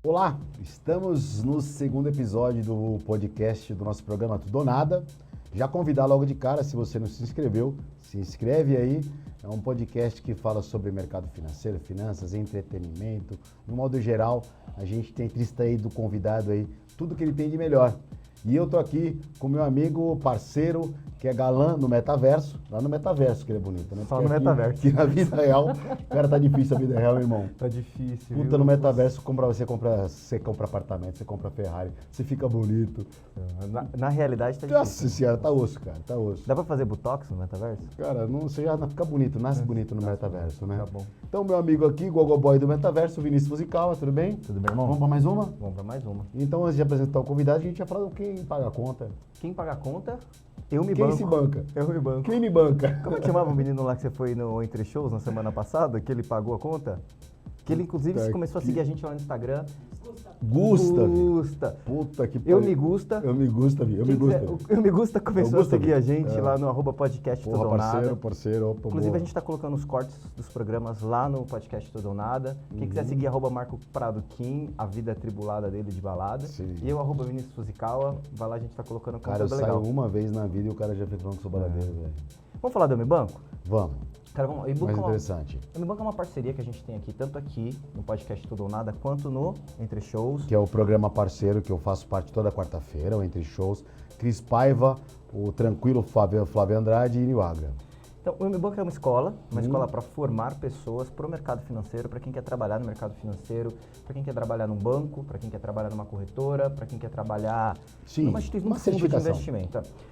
Olá, estamos no segundo episódio do podcast do nosso programa Tudo ou Nada. Já convidar logo de cara, se você não se inscreveu, se inscreve aí. É um podcast que fala sobre mercado financeiro, finanças, entretenimento. No modo geral, a gente tem lista aí do convidado aí, tudo que ele tem de melhor. E eu tô aqui com meu amigo, parceiro, que é galã no metaverso. Lá no metaverso que ele é bonito, né? Só no metaverso. Aqui na vida real, cara, tá difícil a vida real, irmão. Tá difícil, Puta, viu? no metaverso, você compra apartamento, você compra Ferrari, você fica bonito. Na realidade tá difícil. Nossa senhora, tá osso, cara, tá osso. Dá pra fazer botox no metaverso? Cara, você já fica bonito, nasce bonito no metaverso, né? Tá bom. Então, meu amigo aqui, Gogoboy do metaverso, Vinícius Musical, tudo bem? Tudo bem, irmão? Vamos pra mais uma? Vamos pra mais uma. Então, antes de apresentar o convidado, a gente ia falar quem paga a conta. Quem paga a conta? Eu me Quem banco. se banca? Eu me banco. Quem me banca? Como é que chamava o menino lá que você foi no Entre Shows na semana passada, que ele pagou a conta? Que ele, inclusive, Puta começou a seguir a gente lá no Instagram. Gusta. Gusta. Puta que Eu pariu. me gusta. Eu me gusta, Vi. Eu me Quem quiser- gusta. Eu me gusta começou Augusta, a seguir a Vi. gente É. lá no @podcast Tudo Porra, ou parceiro, Nada. parceiro. Opa, Inclusive, boa. a gente está colocando os cortes dos programas lá no podcast Tudo ou Nada. Quem Uhum. quiser seguir, @Marco Prado Kim, a vida atribulada dele de balada. Sim. E eu, @Vinícius Fuzikawa. Vai lá, a gente tá colocando Cara, eu conteúdo saio legal. uma vez na vida e o cara já fica falando que sou baladeiro, velho. Vamos falar do Eu Me Banco? Vamos, Cara, vamos. mais interessante. Eu Me Banco é uma parceria que a gente tem aqui, tanto aqui no podcast Tudo ou Nada, quanto no Entre Shows. Que é o programa parceiro que eu faço parte toda quarta-feira, o Entre Shows. Cris Paiva, o tranquilo Flávio Andrade e Nil Agra. Então, o Eu Me Banco é uma escola para formar pessoas para o mercado financeiro, para quem quer trabalhar no mercado financeiro, para quem quer trabalhar num banco, para quem quer trabalhar numa corretora, para quem quer trabalhar Sim, numa instituição, uma num fundo de certificação. investimento.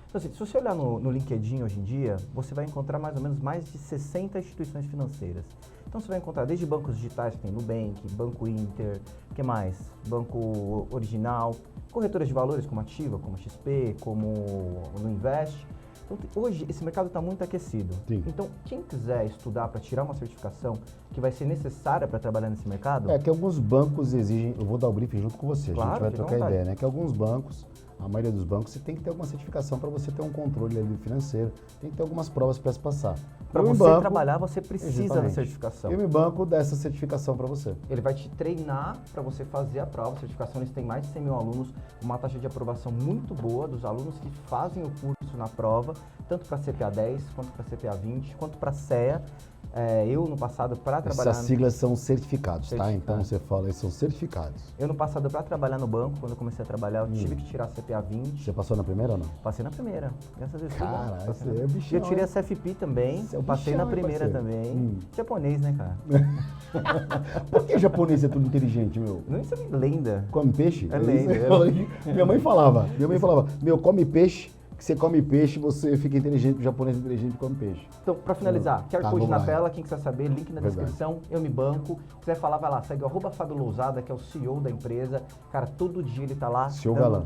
Então, assim, se você olhar no LinkedIn hoje em dia, você vai encontrar mais ou menos mais de 60 instituições financeiras. Então, você vai encontrar desde bancos digitais, que tem Nubank, Banco Inter, o que mais? Banco Original, corretoras de valores como Ativa, como XP, como no Invest. Então, hoje, esse mercado está muito aquecido. Sim. Então, quem quiser estudar para tirar uma certificação que vai ser necessária para trabalhar nesse mercado, É que alguns bancos exigem, eu vou dar o briefing junto com você, a Claro, gente vai fica à trocar vontade. ideia, né? Que alguns bancos, a maioria dos bancos, você tem que ter alguma certificação para você ter um controle ali financeiro, tem que ter algumas provas para se passar. para Eu me você banco- trabalhar, você precisa da Exatamente. certificação. Eu me banco dessa certificação para você. Ele vai te treinar para você fazer a prova. A certificação, eles têm mais de 100 mil alunos, uma taxa de aprovação muito boa dos alunos que fazem o curso na prova, tanto para CPA 10, quanto para CPA 20, quanto para CEA. Eu, no passado, para trabalhar... Essas siglas são certificados, tá? Certificado. Então você fala, eles são certificados. Eu, no passado, para trabalhar no banco, quando eu comecei a trabalhar, eu tive que tirar a CPA 20. Você passou na primeira ou não? Passei na primeira, graças a Deus. Cara, Passei você na- é bichão, E eu tirei a hein? CFP também, Você é passei bichão, na hein, primeira parceiro? também. Japonês, né, cara? Por que japonês é tudo inteligente, meu? Não, isso é lenda. Come peixe? É isso? lenda. Minha mãe falava, meu, come peixe, que você come peixe, você fica inteligente, o japonês é inteligente come peixe. Então, para finalizar, QR Tá, Code vamos na lá. tela, quem quiser saber, link na Verdade. descrição, eu me banco. Se quiser falar, vai lá, segue o @Fábio Lousada, que é o CEO da empresa. Cara, todo dia ele tá lá CEO dando galã.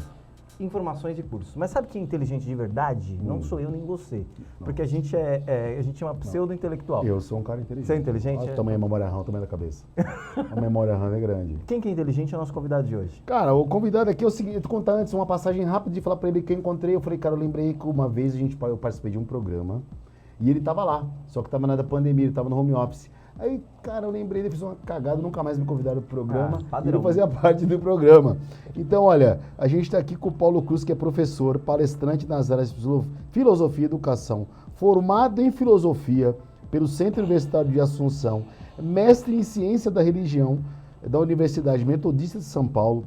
informações e cursos. Mas sabe quem é inteligente de verdade? Não sou eu nem você. Porque a gente é uma pseudo-intelectual. Eu sou um cara inteligente. Você é inteligente, Olha é? o tamanho da memória RAM, o tamanho da cabeça. A memória RAM é grande. Quem que é inteligente é o nosso convidado de hoje. Cara, o convidado aqui é o seguinte, eu te contar antes uma passagem rápida de falar pra ele que eu encontrei. Eu falei, cara, eu lembrei que uma vez eu participei de um programa e ele tava lá, só que tava na da pandemia, ele tava no home office. Aí, cara, eu lembrei, ele fez uma cagada, nunca mais me convidaram pro programa. Padrão. E ele fazia parte do programa. Então, olha, a gente está aqui com o Paulo Cruz, que é professor, palestrante nas áreas de filosofia e educação, formado em filosofia pelo Centro Universitário de Assunção, mestre em ciência da religião da Universidade Metodista de São Paulo,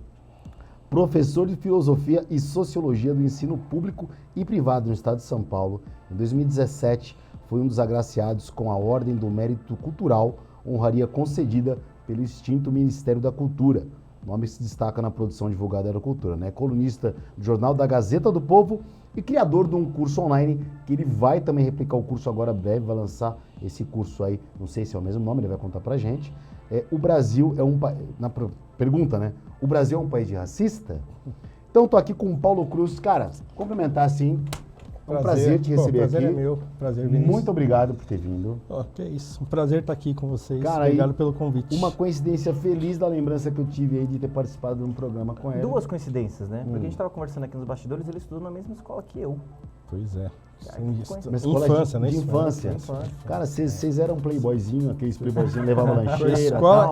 professor de filosofia e sociologia do ensino público e privado no estado de São Paulo. Em 2017, foi um dos agraciados com a Ordem do Mérito Cultural, honraria concedida pelo extinto Ministério da Cultura. O nome se destaca na produção divulgada da cultura, né? Colunista do Jornal da Gazeta do Povo e criador de um curso online, que ele vai também replicar o curso agora breve, vai lançar esse curso aí, não sei se é o mesmo nome, ele vai contar pra gente. O Brasil é um país... Pergunta, né? O Brasil é um país de racista? Então, tô aqui com o Paulo Cruz. Cara, cumprimentar assim. É um prazer te receber prazer aqui. É meu, prazer, Vinícius. Muito obrigado por ter vindo. Que isso, um prazer estar aqui com vocês. Cara, obrigado aí, pelo convite. Uma coincidência feliz da lembrança que eu tive aí de ter participado de um programa com ele. Duas coincidências, né? Porque a gente estava conversando aqui nos bastidores, ele estudou na mesma escola que eu. Pois é. Infância, né? De infância. Cara, vocês eram playboyzinho, aqueles playboyzinhos, levavam lancheira.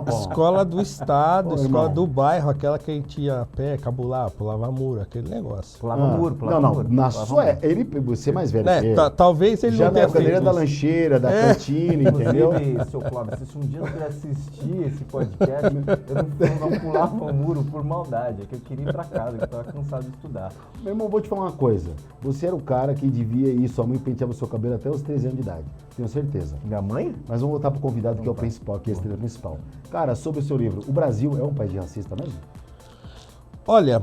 Escola do estado, Pô, escola irmão. do bairro, aquela que a gente ia a pé, cabular, pulava muro, aquele negócio. Pulava muro. Na sua você é mais velho que ele. Talvez ele Já não na tenha época dele feito da isso. lancheira, da cantina, entendeu? Inclusive, seu Clóvis, se um dia eu puder assistir esse podcast, eu não pulava o muro por maldade, é que eu queria ir pra casa, que eu tava cansado de estudar. Meu irmão, vou te falar uma coisa. Você era o cara que devia ir, sua mãe penteava o seu cabelo até os 13 anos de idade. Tenho certeza. Minha mãe? Mas vamos voltar pro convidado, que é o principal, que é a estrela principal. Cara, sobre o seu livro, o Brasil é um país racista mesmo? Olha,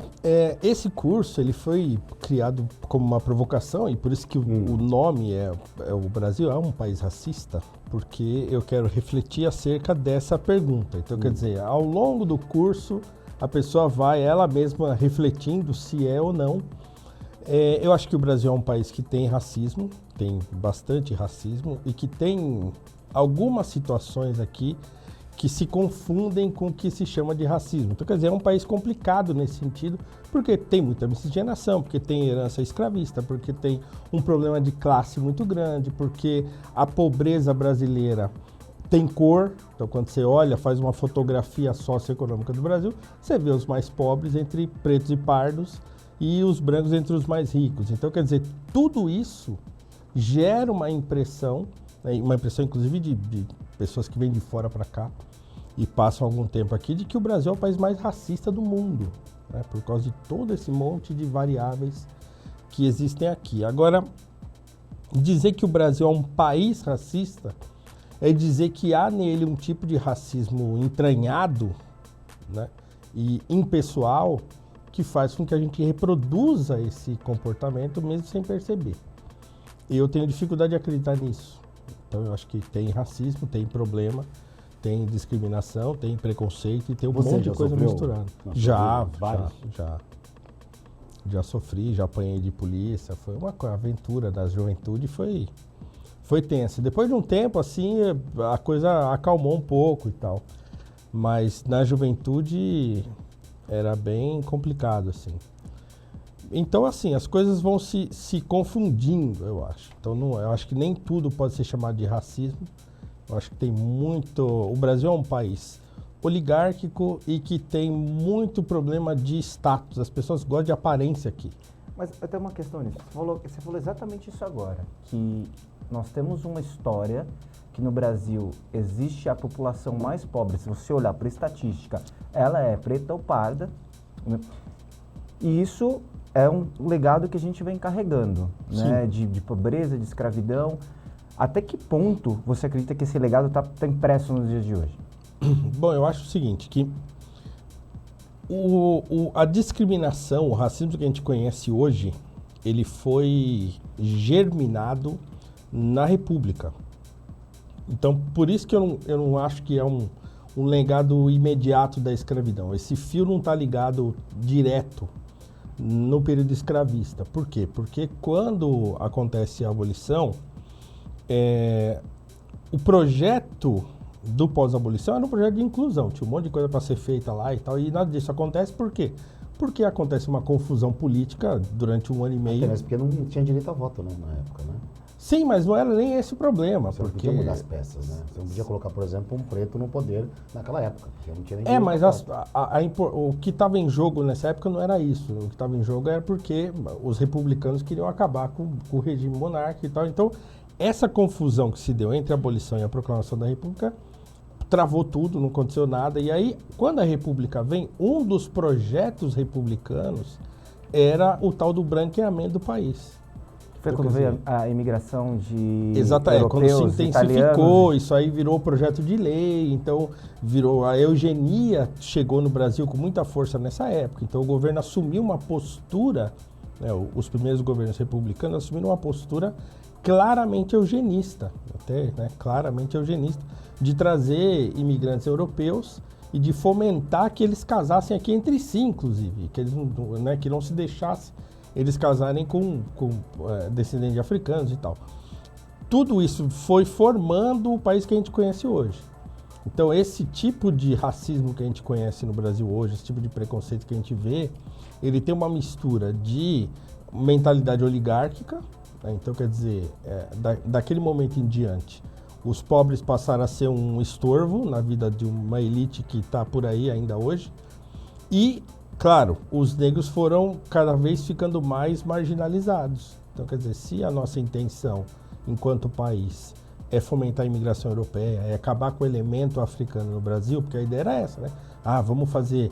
esse curso ele foi criado como uma provocação e por isso que o nome o Brasil é um país racista, porque eu quero refletir acerca dessa pergunta. Então, quer dizer, ao longo do curso, a pessoa vai ela mesma refletindo se é ou não. Eu acho que o Brasil é um país que tem racismo, tem bastante racismo e que tem algumas situações aqui que se confundem com o que se chama de racismo. Então, quer dizer, é um país complicado nesse sentido, porque tem muita miscigenação, porque tem herança escravista, porque tem um problema de classe muito grande, porque a pobreza brasileira tem cor. Então, quando você olha, faz uma fotografia socioeconômica do Brasil, você vê os mais pobres entre pretos e pardos e os brancos entre os mais ricos. Então, quer dizer, tudo isso gera uma impressão inclusive de pessoas que vêm de fora para cá e passam algum tempo aqui, de que o Brasil é o país mais racista do mundo, né, por causa de todo esse monte de variáveis que existem aqui. Agora, dizer que o Brasil é um país racista é dizer que há nele um tipo de racismo entranhado, né, e impessoal, que faz com que a gente reproduza esse comportamento mesmo sem perceber. Eu tenho dificuldade de acreditar nisso. Então, eu acho que tem racismo, tem problema, tem discriminação, tem preconceito e tem um monte de coisa misturada. Já sofri, já apanhei de polícia. Foi uma aventura da juventude, foi tensa. Depois de um tempo, assim, a coisa acalmou um pouco e tal. Mas na juventude era bem complicado, assim. Então, assim, as coisas vão se confundindo, eu acho. Então, eu acho que nem tudo pode ser chamado de racismo. Eu acho que tem muito... O Brasil é um país oligárquico e que tem muito problema de status. As pessoas gostam de aparência aqui. Mas eu tenho uma questão nisso. Você falou exatamente isso agora, que nós temos uma história que no Brasil existe a população mais pobre. Se você olhar para a estatística, ela é preta ou parda, né? E isso é um legado que a gente vem carregando, né? De pobreza, de escravidão. Até que ponto você acredita que esse legado está impresso nos dias de hoje? Bom, eu acho o seguinte, que a discriminação, o racismo que a gente conhece hoje, ele foi germinado na República. Então, por isso que eu não acho que é um legado imediato da escravidão. Esse fio não está ligado direto no período escravista. Por quê? Porque quando acontece a abolição, o projeto do pós-abolição era um projeto de inclusão. Tinha um monte de coisa para ser feita lá e tal, e nada disso acontece. Por quê? Porque acontece uma confusão política durante 1 ano e meio. Mas porque não tinha direito a voto, né, na época, né? Sim, mas não era nem esse o problema. Você não podia mudar as peças, né? Você não podia colocar, por exemplo, um preto no poder naquela época. Porque não tinha nem mas o que estava em jogo nessa época não era isso. O que estava em jogo era porque os republicanos queriam acabar com o regime monárquico e tal. Então, essa confusão que se deu entre a abolição e a proclamação da República travou tudo, não aconteceu nada. E aí, quando a República vem, um dos projetos republicanos era o tal do branqueamento do país. Foi quando veio a imigração de exatamente, quando se intensificou, italianos. isso aí virou projeto de lei, então virou a eugenia, chegou no Brasil com muita força nessa época. Então o governo assumiu uma postura, né, os primeiros governos republicanos assumiram uma postura claramente eugenista, claramente eugenista, de trazer imigrantes europeus e de fomentar que eles casassem aqui entre si, inclusive, que eles que não se deixassem eles casarem com descendentes de africanos e tal. Tudo isso foi formando o país que a gente conhece hoje. Então, esse tipo de racismo que a gente conhece no Brasil hoje, esse tipo de preconceito que a gente vê, ele tem uma mistura de mentalidade oligárquica, né? Então, quer dizer, daquele momento em diante, os pobres passaram a ser um estorvo na vida de uma elite que está por aí ainda hoje. E, claro, os negros foram cada vez ficando mais marginalizados. Então, quer dizer, se a nossa intenção, enquanto país, é fomentar a imigração europeia, é acabar com o elemento africano no Brasil, porque a ideia era essa, né? Vamos fazer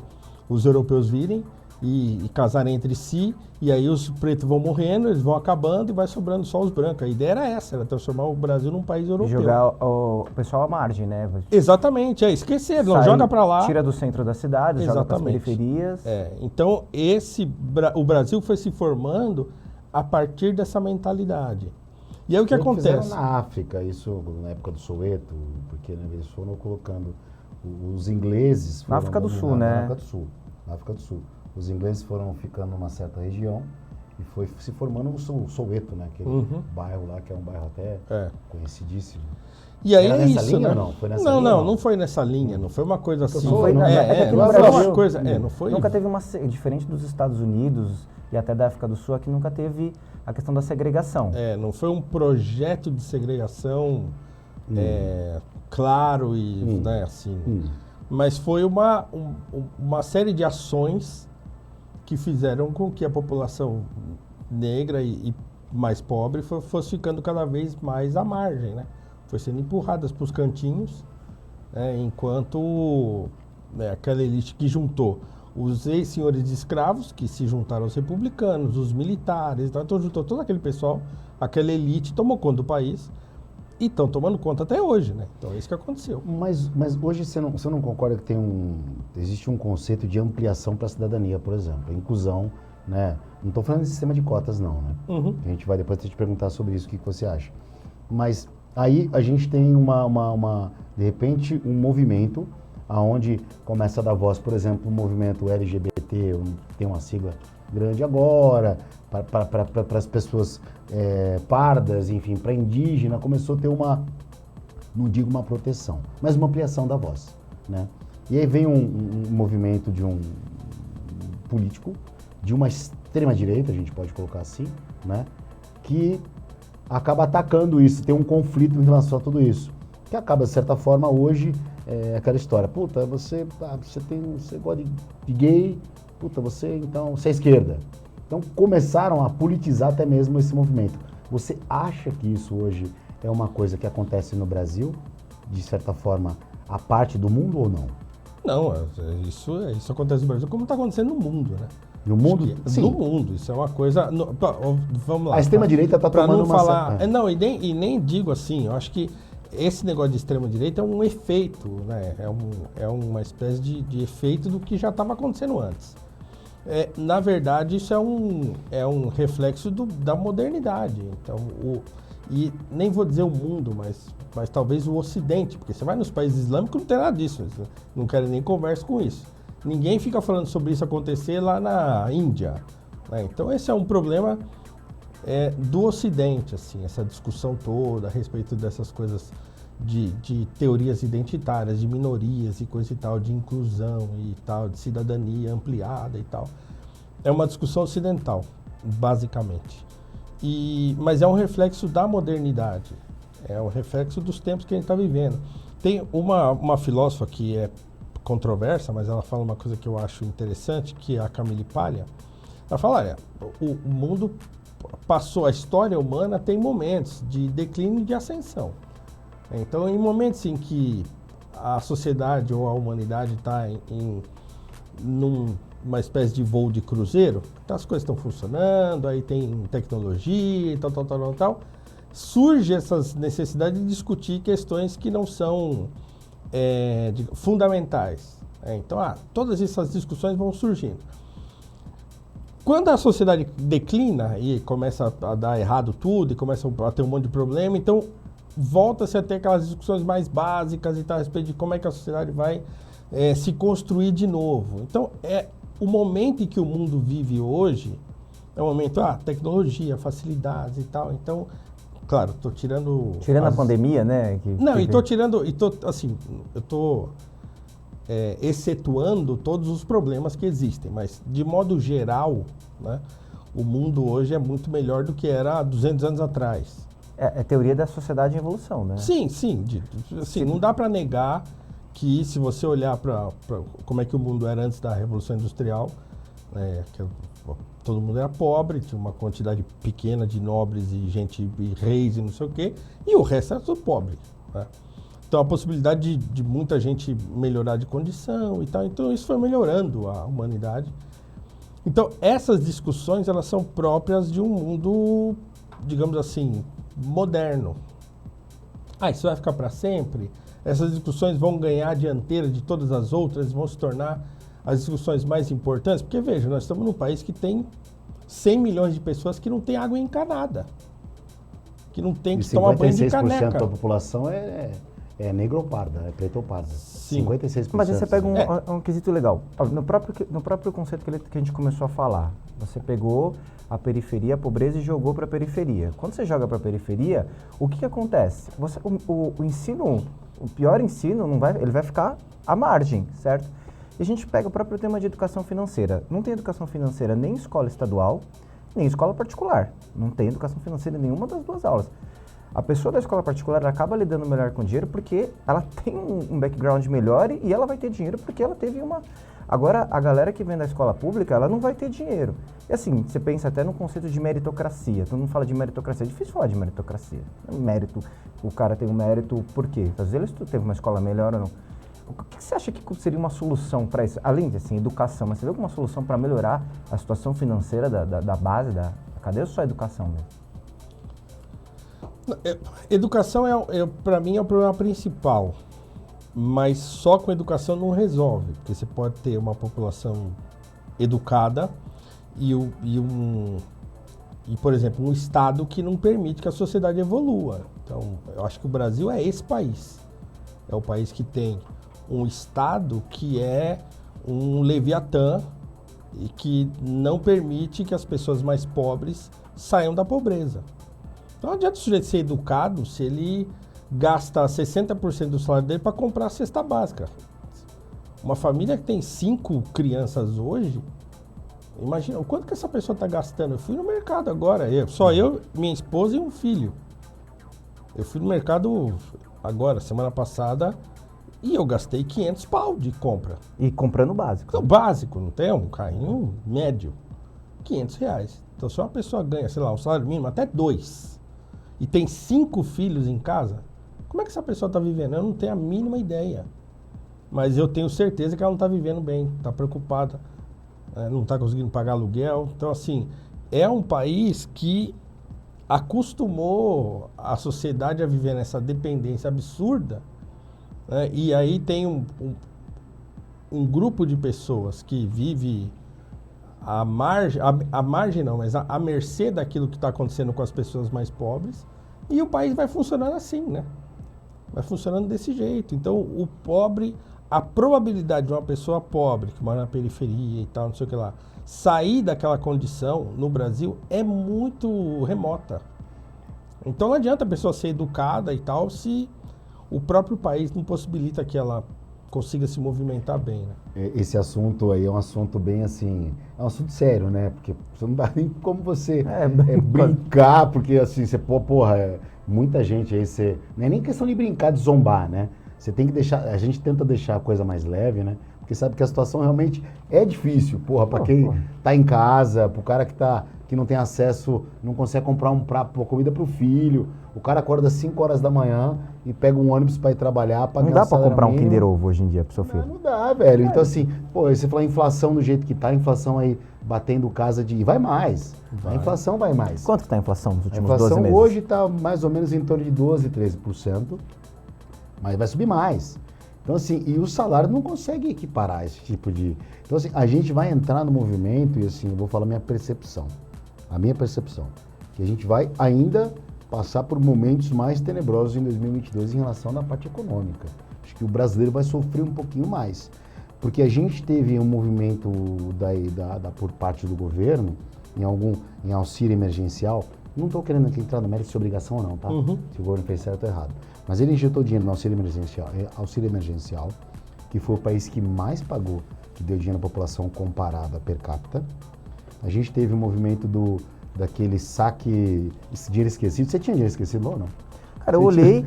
os europeus virem e casarem entre si, e aí os pretos vão morrendo, eles vão acabando e vai sobrando só os brancos. A ideia era essa, era transformar o Brasil num país europeu. Jogar o pessoal à margem, né? Exatamente, esquecer, não joga pra lá. Tira do centro da cidade, joga pras periferias. Então, o Brasil foi se formando a partir dessa mentalidade. E aí o que acontece? Fizeram na África, isso na época do Soweto, porque né, eles foram colocando os ingleses... Na África do Sul, né? Na África do Sul. Os ingleses foram ficando numa certa região e foi se formando o Soweto, né? Aquele bairro lá, que é um bairro até conhecidíssimo. E aí era é nessa isso, linha né? ou não? Foi nessa linha? Não foi nessa linha, não foi uma coisa assim. Não foi, aqui no não Brasil, foi uma coisa, não foi. Nunca teve diferente dos Estados Unidos e até da África do Sul, aqui nunca teve a questão da segregação. Não foi um projeto de segregação claro e né, assim. Mas foi uma série de ações que fizeram com que a população negra e mais pobre fosse ficando cada vez mais à margem, né? Foi sendo empurradas para os cantinhos, enquanto aquela elite que juntou os ex-senhores de escravos, que se juntaram aos republicanos, os militares, então juntou todo aquele pessoal, aquela elite tomou conta do país e estão tomando conta até hoje, né? Então é isso que aconteceu. Mas hoje você não concorda que existe um conceito de ampliação para a cidadania, por exemplo, inclusão, né? Não estou falando de sistema de cotas não, né? A gente vai depois te perguntar sobre isso, o que você acha. Mas aí a gente tem de repente, um movimento aonde começa a dar voz, por exemplo, o movimento LGBT, tem uma sigla grande agora, para as pessoas pardas, enfim, para indígena, começou a ter não digo uma proteção, mas uma ampliação da voz, né? E aí vem um movimento de um político, de uma extrema-direita, a gente pode colocar assim, né? Que acaba atacando isso, tem um conflito em relação a tudo isso, que acaba, de certa forma, hoje, aquela história, puta, você gosta de gay, puta, você é esquerda. Então começaram a politizar até mesmo esse movimento. Você acha que isso hoje é uma coisa que acontece no Brasil, de certa forma, a parte do mundo ou não? Não, isso acontece no Brasil como está acontecendo no mundo, né? No mundo? Sim. No mundo, isso é uma coisa... vamos lá. A extrema-direita está tomando não uma falar, certa... Não, e nem digo assim, eu acho que esse negócio de extrema-direita é um efeito, né? É uma espécie de efeito do que já estava acontecendo antes. Na verdade, isso é um reflexo da modernidade. Então, e nem vou dizer o mundo, mas talvez o Ocidente, porque você vai nos países islâmicos não tem nada disso, não querem nem conversa com isso. Ninguém fica falando sobre isso acontecer lá na Índia, né? Então esse é um problema do Ocidente, assim, essa discussão toda a respeito dessas coisas de teorias identitárias, de minorias e coisa e tal, de inclusão e tal, de cidadania ampliada e tal. É uma discussão ocidental, basicamente. Mas é um reflexo da modernidade, é um reflexo dos tempos que a gente está vivendo. Tem uma filósofa que é controversa, mas ela fala uma coisa que eu acho interessante, que é a Camille Paglia. Ela fala, olha, o mundo passou, a história humana tem momentos de declínio e de ascensão. Então, em momentos em que a sociedade ou a humanidade está numa espécie de voo de cruzeiro, então as coisas estão funcionando, aí tem tecnologia e tal, surge essas necessidades de discutir questões que não são fundamentais. Então, todas essas discussões vão surgindo. Quando a sociedade declina e começa a dar errado tudo, e começa a ter um monte de problema, então volta-se a ter aquelas discussões mais básicas e tal, a respeito de como é que a sociedade vai se construir de novo. Então, o momento em que o mundo vive hoje é um momento, tecnologia, facilidades e tal. Então, claro, estou tirando... Tirando a pandemia, né? Eu estou excetuando todos os problemas que existem, mas de modo geral, né, o mundo hoje é muito melhor do que era há 200 anos atrás. É teoria da sociedade em evolução, né? Sim, assim, não dá para negar que se você olhar para como é que o mundo era antes da Revolução Industrial, né, todo mundo era pobre, tinha uma quantidade pequena de nobres e gente, e reis e não sei o quê, e o resto era tudo pobre, né? Então a possibilidade de muita gente melhorar de condição e tal, então isso foi melhorando a humanidade. Então essas discussões, elas são próprias de um mundo, digamos assim, moderno. Isso vai ficar para sempre? Essas discussões vão ganhar a dianteira de todas as outras, vão se tornar as discussões mais importantes? Porque, veja, nós estamos num país que tem 100 milhões de pessoas que não tem água encanada, que não tem que tomar banho de caneca. 56% da população é negra ou parda, é preta ou parda. Sim. 56%. Mas aí você pega um quesito legal. No próprio conceito que a gente começou a falar, você pegou a periferia, a pobreza e jogou para a periferia. Quando você joga para a periferia, o que acontece? O ensino, o pior ensino, ele vai ficar à margem, certo? E a gente pega o próprio tema de educação financeira. Não tem educação financeira nem em escola estadual, nem em escola particular. Não tem educação financeira em nenhuma das duas aulas. A pessoa da escola particular acaba lidando melhor com dinheiro porque ela tem um background melhor e ela vai ter dinheiro porque ela teve uma... Agora, a galera que vem da escola pública, ela não vai ter dinheiro. E assim, você pensa até no conceito de meritocracia. Todo mundo fala de meritocracia. É difícil falar de meritocracia. Mérito, o cara tem um mérito por quê? Às vezes ele teve uma escola melhor ou não. O que você acha que seria uma solução para isso? Além de assim, educação, mas você vê alguma solução para melhorar a situação financeira da base da cadeia ou só a educação mesmo? Educação, para mim, é o problema principal. Mas só com educação não resolve. Porque você pode ter uma população educada e por exemplo, um Estado que não permite que a sociedade evolua. Então, eu acho que o Brasil é esse país. É o país que tem um Estado que é um Leviatã e que não permite que as pessoas mais pobres saiam da pobreza. Então não adianta o sujeito ser educado se ele gasta 60% do salário dele para comprar a cesta básica. Uma família que tem 5 crianças hoje, imagina o quanto que essa pessoa está gastando. Eu fui no mercado agora, só eu, minha esposa e um filho. Eu fui no mercado agora, semana passada, e eu gastei 500 pau de compra. E comprando básico. Então, básico, não tem um carrinho médio. 500 reais. Então, se uma pessoa ganha, sei lá, um salário mínimo, até 2, e tem 5 filhos em casa, como é que essa pessoa está vivendo? Eu não tenho a mínima ideia. Mas eu tenho certeza que ela não está vivendo bem, está preocupada, não está conseguindo pagar aluguel. Então, assim, é um país que acostumou a sociedade a viver nessa dependência absurda, né? E aí tem um grupo de pessoas que vive à margem não, mas à mercê daquilo que está acontecendo com as pessoas mais pobres, e o país vai funcionando assim, né? Vai funcionando desse jeito. Então, o pobre, a probabilidade de uma pessoa pobre, que mora na periferia e tal, não sei o que lá, sair daquela condição no Brasil é muito remota. Então não adianta a pessoa ser educada e tal se o próprio país não possibilita que ela consiga se movimentar bem, né? Esse assunto aí é um assunto bem assim, é um assunto sério, né? Porque você não dá nem como você brincar, porque assim, você, muita gente aí, não é nem questão de brincar, de zombar, né? Você tem que deixar, a gente tenta deixar a coisa mais leve, né? Porque sabe que a situação realmente é difícil, para quem tá em casa, pro cara que não tem acesso, não consegue comprar uma comida pro filho, o cara acorda às 5 horas da manhã e pega um ônibus para ir trabalhar, pagar não dá para comprar um Kinder Ovo hoje em dia pro seu filho. Não dá, velho. Então assim, você fala inflação do jeito que tá, a inflação aí batendo casa de... Vai mais. A inflação vai mais. Quanto que tá a inflação nos últimos 12 meses? A inflação meses? hoje está mais ou menos em torno de 12, 13%, mas vai subir mais. Então assim, e o salário não consegue equiparar esse tipo de... Então assim, a gente vai entrar no movimento e assim, eu vou falar a minha percepção, que a gente vai ainda passar por momentos mais tenebrosos em 2022 em relação à parte econômica. Acho que o brasileiro vai sofrer um pouquinho mais, porque a gente teve um movimento por parte do governo em auxílio emergencial. Não estou querendo aqui entrar no mérito de obrigação ou não, tá? Se o governo fez certo ou errado. Mas ele injetou dinheiro no auxílio emergencial, que foi o país que mais pagou, que deu dinheiro à população comparada per capita. A gente teve um movimento daquele saque, esse dinheiro esquecido. Você tinha dinheiro esquecido ou não? Cara, eu olhei,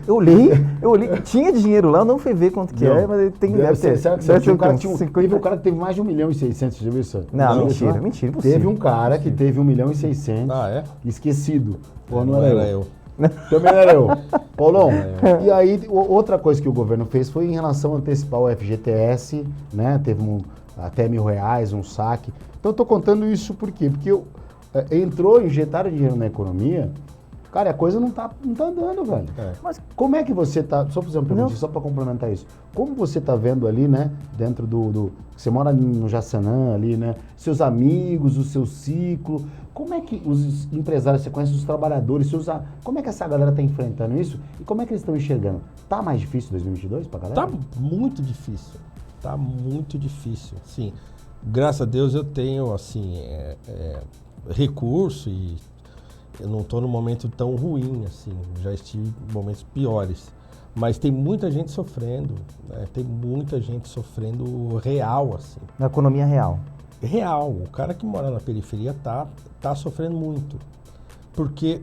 tinha dinheiro lá, eu não fui ver quanto que é, mas tem deve ter. Será que teve um cara que teve mais de 1,6 milhão, você já viu isso? Não, mentira, impossível. Teve um cara que teve 1,6 milhões esquecido. Pô, não era eu. Também não era eu. Paulão, e aí outra coisa que o governo fez foi em relação a antecipar o FGTS, né? Teve até R$1.000, um saque. Então eu tô contando isso por quê? Porque injetaram dinheiro na economia. Cara, a coisa não tá andando, velho. Mas como é que você tá... Só fazer uma pergunta, só para complementar isso. Como você tá vendo ali, né? Dentro você mora no Jaçanã ali, né? Seus amigos, o seu ciclo. Como é que os empresários, você conhece os trabalhadores, como é que essa galera tá enfrentando isso? E como é que eles estão enxergando? Tá mais difícil 2022 pra galera? Tá muito difícil. Tá muito difícil. Sim. Graças a Deus eu tenho, assim, recurso e... Eu não estou num momento tão ruim, assim, já estive em momentos piores. Mas tem muita gente sofrendo, né? Tem muita gente sofrendo real, assim. Na economia real? Real. O cara que mora na periferia tá sofrendo muito. Porque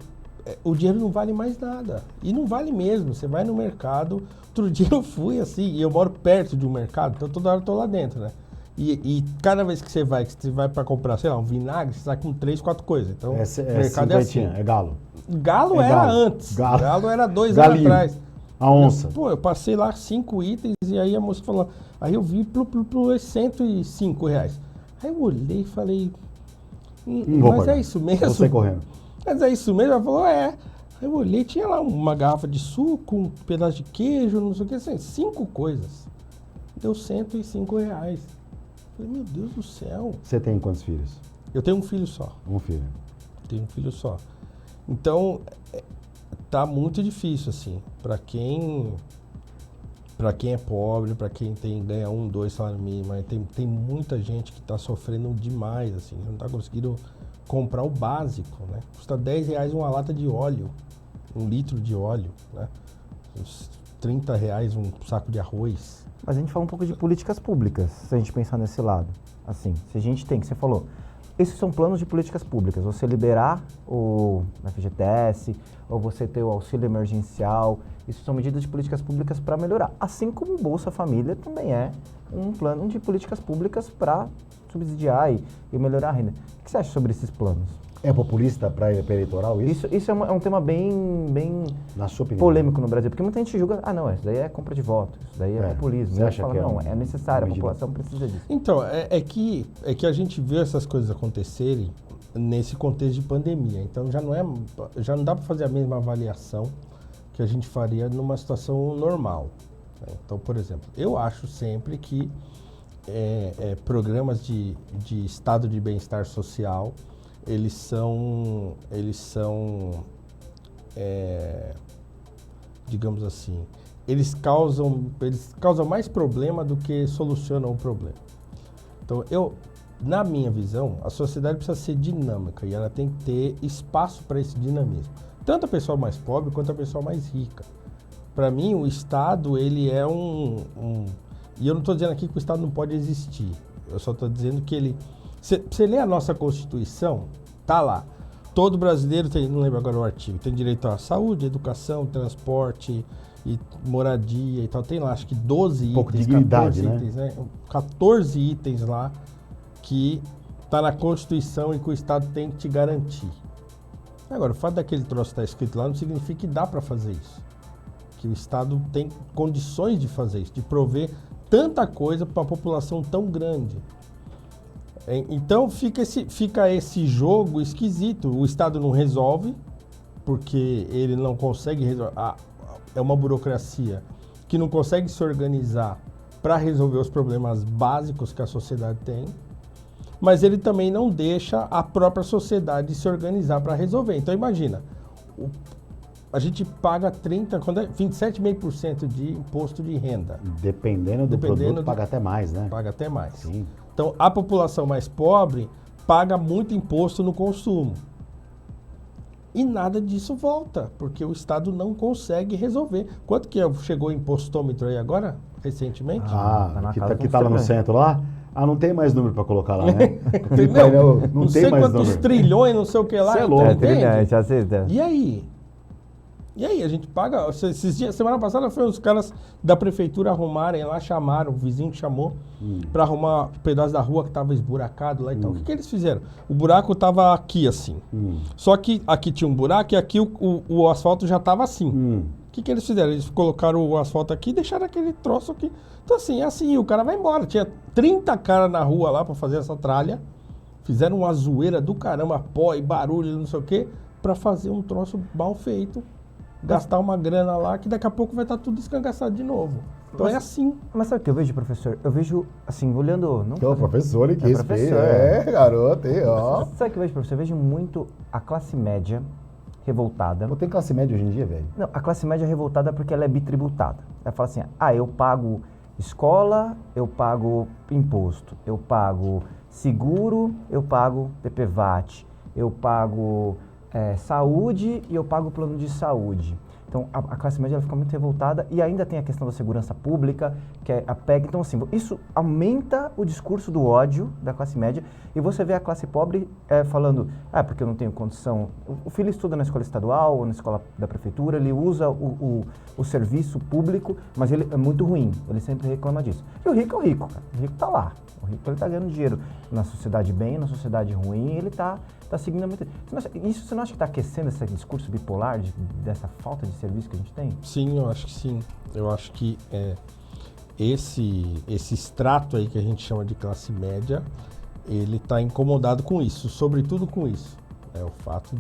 o dinheiro não vale mais nada. E não vale mesmo. Você vai no mercado... Outro dia eu fui, assim, e eu moro perto de um mercado, então toda hora eu tô lá dentro, né? E cada vez que você vai para comprar, sei lá, um vinagre, você sai com 3, 4 coisas. Então, o mercado é assim. É galo. Galo era antes. Galo era 2 anos atrás. A onça. Eu passei lá 5 itens e aí a moça falou, aí eu vi por R$105. Aí eu olhei e falei, mas é isso mesmo? Eu saí correndo. Mas é isso mesmo? Ela falou, é. Aí eu olhei, tinha lá uma garrafa de suco, um pedaço de queijo, não sei o que, assim, 5 coisas. Deu R$105. Falei, meu Deus do céu. Você tem quantos filhos? Eu tenho um filho só. Um filho. Tenho um filho só. Então, tá muito difícil, assim, para quem é pobre, para quem ganha 1, 2 salários mínimos, tem muita gente que tá sofrendo demais, assim, não tá conseguindo comprar o básico, né? Custa R$10 uma lata de óleo, 1 litro de óleo, né? Uns R$30 um saco de arroz. Mas a gente fala um pouco de políticas públicas, se a gente pensar nesse lado. Assim, se a gente tem, que você falou, esses são planos de políticas públicas. Você liberar o FGTS, ou você ter o auxílio emergencial, isso são medidas de políticas públicas para melhorar. Assim como o Bolsa Família também é um plano de políticas públicas para subsidiar e melhorar a renda. O que você acha sobre esses planos? É populista para eleitoral isso? Isso é um tema bem na sua opinião, polêmico no Brasil, porque muita gente julga, isso daí é compra de voto, isso daí é populismo. Você acha que não, é necessário, a população precisa disso. Então, é que a gente vê essas coisas acontecerem nesse contexto de pandemia, então já não dá para fazer a mesma avaliação que a gente faria numa situação normal, né? Então, por exemplo, eu acho sempre que programas de estado de bem-estar social eles são, digamos assim, eles causam mais problema do que solucionam o problema. Então, na minha visão, a sociedade precisa ser dinâmica e ela tem que ter espaço para esse dinamismo. Tanto a pessoa mais pobre quanto a pessoa mais rica. Para mim, o Estado, ele é e eu não estou dizendo aqui que o Estado não pode existir. Eu só estou dizendo que ele... Você lê a nossa Constituição, tá lá. Todo brasileiro tem, não lembro agora o artigo, tem direito à saúde, educação, transporte e moradia e tal. Tem lá, acho que 12 itens, pouco de dignidade, 14 itens, né? 14 itens lá que tá na Constituição e que o Estado tem que te garantir. Agora, o fato daquele troço estar escrito lá não significa que dá para fazer isso. Que o Estado tem condições de fazer isso, de prover tanta coisa para uma população tão grande. Então fica esse jogo esquisito. O Estado não resolve, porque ele não consegue resolver. É uma burocracia que não consegue se organizar para resolver os problemas básicos que a sociedade tem, mas ele também não deixa a própria sociedade se organizar para resolver. Então imagina, a gente paga 27,5% de imposto de renda. Dependendo do produto, paga até mais, né? Paga até mais. Sim. Então, a população mais pobre paga muito imposto no consumo. E nada disso volta, porque o Estado não consegue resolver. Quanto que chegou o impostômetro aí agora, recentemente? Que tá lá no centro lá? Ah, não tem mais número para colocar lá, né? Aquele Entendeu? painel não sei tem mais quantos número. trilhões, não sei o que lá. Cê é então, louco. entende? às vezes, E aí? E aí, a gente paga. Esses dias, semana passada foi os caras da prefeitura arrumarem lá, chamaram, o vizinho chamou pra arrumar um pedaço da rua que tava esburacado lá e tal. O que que eles fizeram? O buraco tava aqui assim. Só que aqui tinha um buraco e aqui o asfalto já tava assim. O que que eles fizeram? Eles colocaram o asfalto aqui e deixaram aquele troço aqui. Então assim, é assim, o cara vai embora. Tinha 30 caras na rua lá pra fazer essa tralha. Fizeram uma zoeira do caramba, pó e barulho, não sei o quê, pra fazer um troço mal feito. Gastar uma grana lá que daqui a pouco vai estar tudo escangaçado de novo. Então é assim. Mas sabe o que eu vejo, professor? Eu vejo, assim, olhando... Não Então, professor, que respeito. professor. Garoto, aí, ó. Sabe o que eu vejo, professor? Eu vejo muito a classe média revoltada. Pô, tem classe média hoje em dia, velho? Não, a classe média é revoltada porque ela é bitributada. Ela fala assim, eu pago escola, eu pago imposto, eu pago seguro, eu pago PPVAT, eu pago saúde e eu pago plano de saúde. Então, a classe média ela fica muito revoltada e ainda tem a questão da segurança pública, que é a PEG. Então, assim, isso aumenta o discurso do ódio da classe média e você vê a classe pobre falando, porque eu não tenho condição. O filho estuda na escola estadual ou na escola da prefeitura, ele usa o serviço público, mas ele é muito ruim, ele sempre reclama disso. E o rico é o rico, cara. O rico tá lá. O rico ele tá ganhando dinheiro na sociedade bem, na sociedade ruim, ele tá seguindo muito. Isso você não acha que está aquecendo esse discurso bipolar, dessa falta de serviço que a gente tem? Sim, eu acho que sim. Eu acho que esse extrato aí que a gente chama de classe média, ele está incomodado com isso, sobretudo com isso. É o fato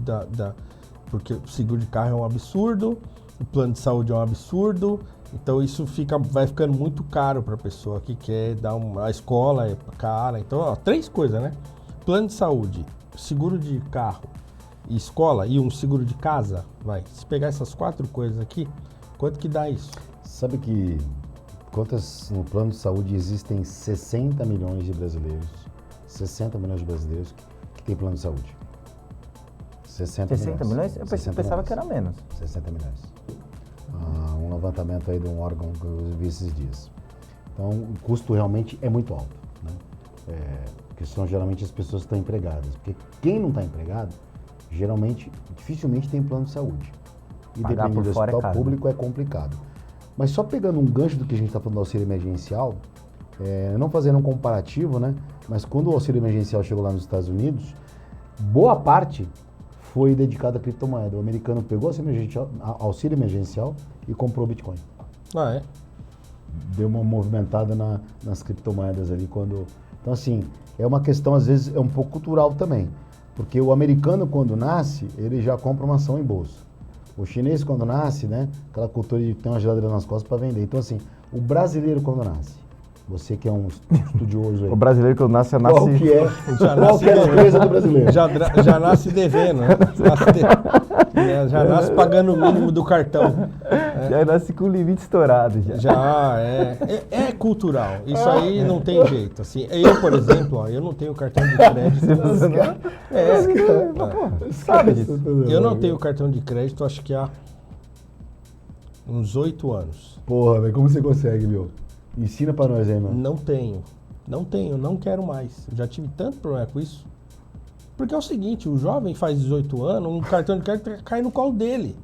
porque o seguro de carro é um absurdo, o plano de saúde é um absurdo, então isso vai ficando muito caro para a pessoa que quer dar a escola é cara. Então, 3 coisas, né? Plano de saúde, seguro de carro e escola e um seguro de casa, se pegar essas 4 coisas aqui, quanto que dá isso? Sabe que no plano de saúde existem 60 milhões de brasileiros, 60 milhões de brasileiros que têm plano de saúde. 60 milhões? Eu pensava que era menos. 60 milhões. Um levantamento aí de um órgão que eu vi esses dias. Então, o custo realmente é muito alto, né? Porque são geralmente as pessoas que estão empregadas. Porque quem não está empregado, dificilmente tem plano de saúde. E Pagar dependendo do por fora hospital público é complicado. Mas só pegando um gancho do que a gente está falando do auxílio emergencial, não fazendo um comparativo, né? Mas quando o auxílio emergencial chegou lá nos Estados Unidos, boa parte foi dedicada à criptomoeda. O americano pegou auxílio emergencial e comprou Bitcoin. Deu uma movimentada nas criptomoedas ali quando... Então, assim, é uma questão, às vezes, é um pouco cultural também. Porque o americano, quando nasce, ele já compra uma ação em bolsa. O chinês, quando nasce, né? Aquela cultura de ter uma geladeira nas costas para vender. Então, assim, o brasileiro, quando nasce, você que é um estudioso aí. O brasileiro, quando nasce, Qual que é a empresa do brasileiro? Já nasce devendo, né? Já nasce pagando o mínimo do cartão. Já nasce com o limite estourado. É cultural. Isso aí não tem jeito. Assim, eu, por exemplo, eu não tenho cartão de crédito. Sabe disso? Eu não tenho cartão de crédito, acho que há uns 8 anos. Porra, velho, como você consegue, meu? Ensina pra nós aí, mano. Não quero mais. Eu já tive tanto problema com isso. Porque é o seguinte, o jovem faz 18 anos, um cartão de crédito cai no colo dele.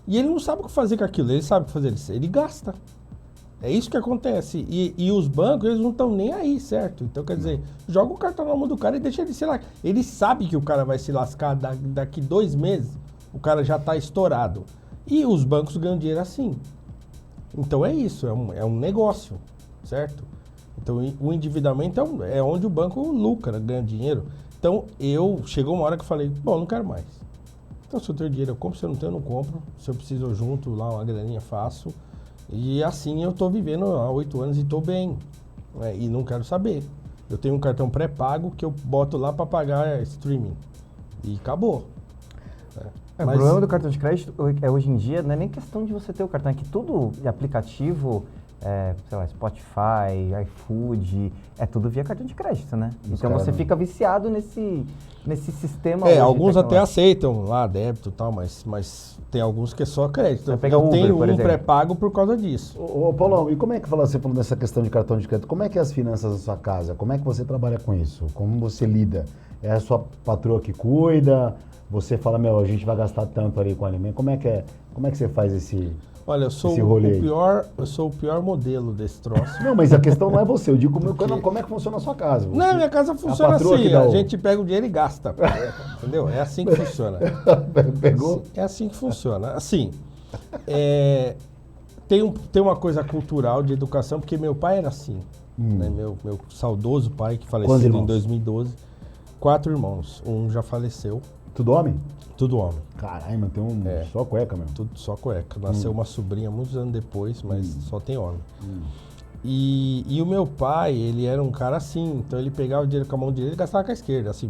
E ele não sabe o que fazer com aquilo, ele sabe o que fazer, ele gasta. É isso que acontece. E os bancos, eles não estão nem aí, certo? Então, quer dizer, joga o cartão na mão do cara e deixa ele se lascar. Ele sabe que o cara vai se lascar daqui 2 meses, o cara já está estourado. E os bancos ganham dinheiro assim. Então é isso, é um negócio, certo? Então o endividamento é onde o banco lucra, ganha dinheiro. Então chegou uma hora que eu falei, não quero mais. Então se eu tenho dinheiro eu compro, se eu não tenho eu não compro. Se eu preciso eu junto lá uma graninha, faço. E assim eu tô vivendo há 8 anos e tô bem. E não quero saber. Eu tenho um cartão pré-pago que eu boto lá para pagar streaming. E acabou. O problema do cartão de crédito hoje em dia não é nem questão de você ter o cartão, é que tudo é aplicativo, sei lá, Spotify, iFood, é tudo via cartão de crédito, né? Os Então caras você não. fica viciado nesse sistema hoje Alguns até tecnológico. aceitam lá débito e tal, mas tem alguns que é só crédito. Vai pegar Eu Uber, tenho por um exemplo. pré-pago por causa disso. Ô, Paulão, e como é que você falou dessa questão de cartão de crédito? Como é que é as finanças da sua casa? Como é que você trabalha com isso? Como você lida? É a sua patroa que cuida? Você fala, a gente vai gastar tanto ali com alimento. Como é que você faz esse... Olha, eu sou Esse rolê aí. eu sou o pior modelo desse troço. Não, mas a questão não é você. Eu digo como é que funciona a sua casa. Você- Não, minha casa funciona patroa assim, que dá a o- gente pega o dinheiro e gasta. Entendeu? É assim que funciona. Pegou? É assim que funciona. Assim, tem uma coisa cultural de educação, porque meu pai era assim. Né? Meu saudoso pai, que Quantos faleceu em irmãos? 2012. 4 irmãos. Um já faleceu. Tudo homem? Tudo homem. Caralho, mano, tem só cueca mesmo. Tudo só cueca. Nasceu uma sobrinha muitos anos depois, mas só tem homem. E o meu pai, ele era um cara assim. Então ele pegava o dinheiro com a mão direita e gastava com a esquerda. Assim,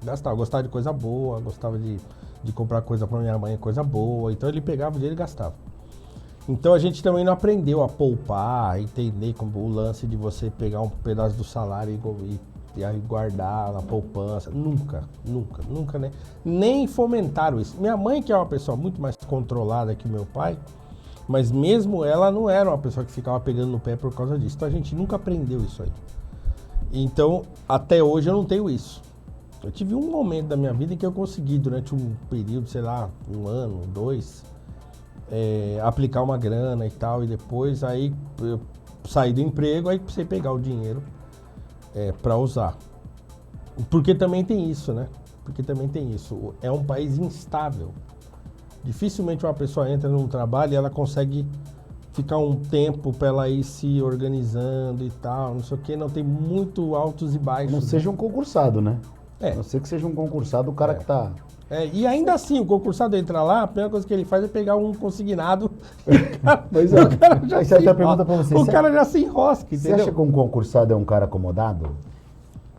gastava. Gostava de coisa boa, gostava de comprar coisa pra minha mãe, coisa boa. Então ele pegava o dinheiro e gastava. Então a gente também não aprendeu a poupar, a entender como o lance de você pegar um pedaço do salário e aí guardar na poupança. Nunca, né? Nem fomentaram isso. Minha mãe, que é uma pessoa muito mais controlada que meu pai, mas mesmo ela não era uma pessoa que ficava pegando no pé por causa disso. Então a gente nunca aprendeu isso aí. Então, até hoje eu não tenho isso. Eu tive um momento da minha vida em que eu consegui, durante um período, sei lá, 1 ano, 2, aplicar uma grana e tal, e depois aí eu saí do emprego, aí precisei pegar o dinheiro para usar. Porque também tem isso, né? É um país instável. Dificilmente uma pessoa entra num trabalho e ela consegue ficar um tempo para ela ir se organizando e tal, não sei o que, não tem muito altos e baixos. Não seja um concursado, né? É. A não ser que seja um concursado, o cara que tá... E ainda assim, o concursado entra lá, a primeira coisa que ele faz é pegar um consignado. Mas, O cara já aí se você até enrosca. pergunta pra você, O cara já se enrosca, Você entendeu? acha que um concursado é um cara acomodado?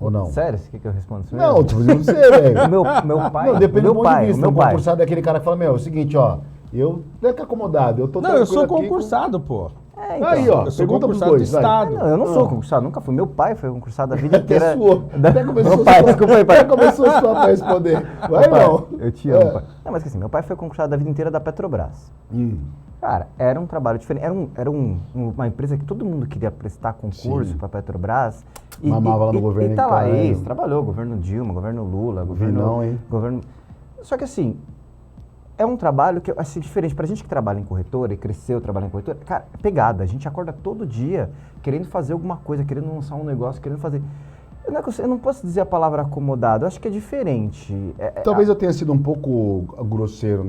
Ou não? Sério? Você quer que eu responda isso Não, mesmo? tô dizendo você, velho. Meu pai, Não, depende do meu ponto pai, de vista. meu Um pai. concursado é aquele cara que fala, é o seguinte, ó, eu não é que acomodado, eu tô Não, eu tranquilo sou aqui concursado, pô. Então. Aí, ó, Eu sou pergunta pros concursado dois, do vai. Estado. Não, eu não sou concursado, nunca fui. Meu pai foi concursado a vida Até inteira. suou. Até começou Meu pai, a desculpa aí, pai. Até começou a suar pra responder. Vai, Pai, não. eu te amo, É. pai. Não, mas que assim, meu pai foi concursado a vida inteira da Petrobras. Cara, era um trabalho diferente. Era uma empresa que todo mundo queria prestar concurso Sim. para a Petrobras. Mamava lá no governo E tá lá, caralho. isso. Trabalhou, governo Dilma, governo Lula, não, hein? governo... Só que assim, é um trabalho que, assim, diferente. Pra gente que trabalha em corretora e cresceu trabalhando em corretora, cara, é pegada. A gente acorda todo dia querendo fazer alguma coisa, querendo lançar um negócio, querendo fazer... Eu não posso dizer a palavra acomodado, eu acho que é diferente. Talvez eu tenha sido um pouco grosseiro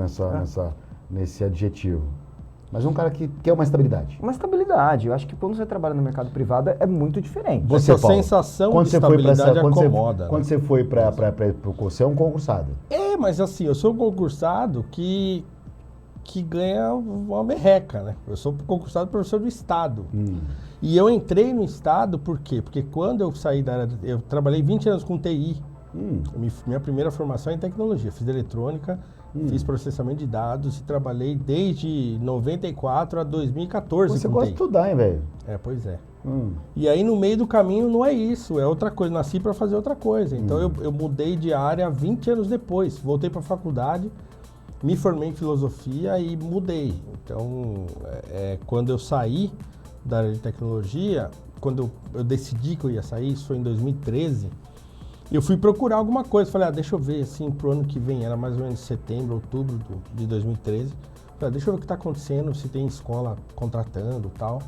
nesse adjetivo. Mas um cara que quer uma estabilidade. Uma estabilidade. Eu acho que quando você trabalha no mercado privado é muito diferente. Essa Paulo, sensação quando de você foi pra estabilidade quando você- acomoda, Quando né? você foi você é um concursado. Mas assim, eu sou um concursado que ganha uma merreca, né? Eu sou concursado professor do Estado. E eu entrei no Estado por quê? Porque quando eu saí da área... Eu trabalhei 20 anos com TI. Minha primeira formação é em tecnologia. Fiz eletrônica, fiz processamento de dados e trabalhei desde 94 a 2014 Você com gosta TI. de estudar, hein, velho? Pois é. E aí no meio do caminho não é isso, é outra coisa. Nasci para fazer outra coisa. Então eu mudei de área 20 anos depois. Voltei para a faculdade, me formei em filosofia e mudei. Então, quando eu saí da área de tecnologia, quando eu decidi que eu ia sair, isso foi em 2013, eu fui procurar alguma coisa. Falei, deixa eu ver, assim, pro ano que vem, era mais ou menos setembro, outubro de 2013. Falei, deixa eu ver o que está acontecendo, se tem escola contratando e tal.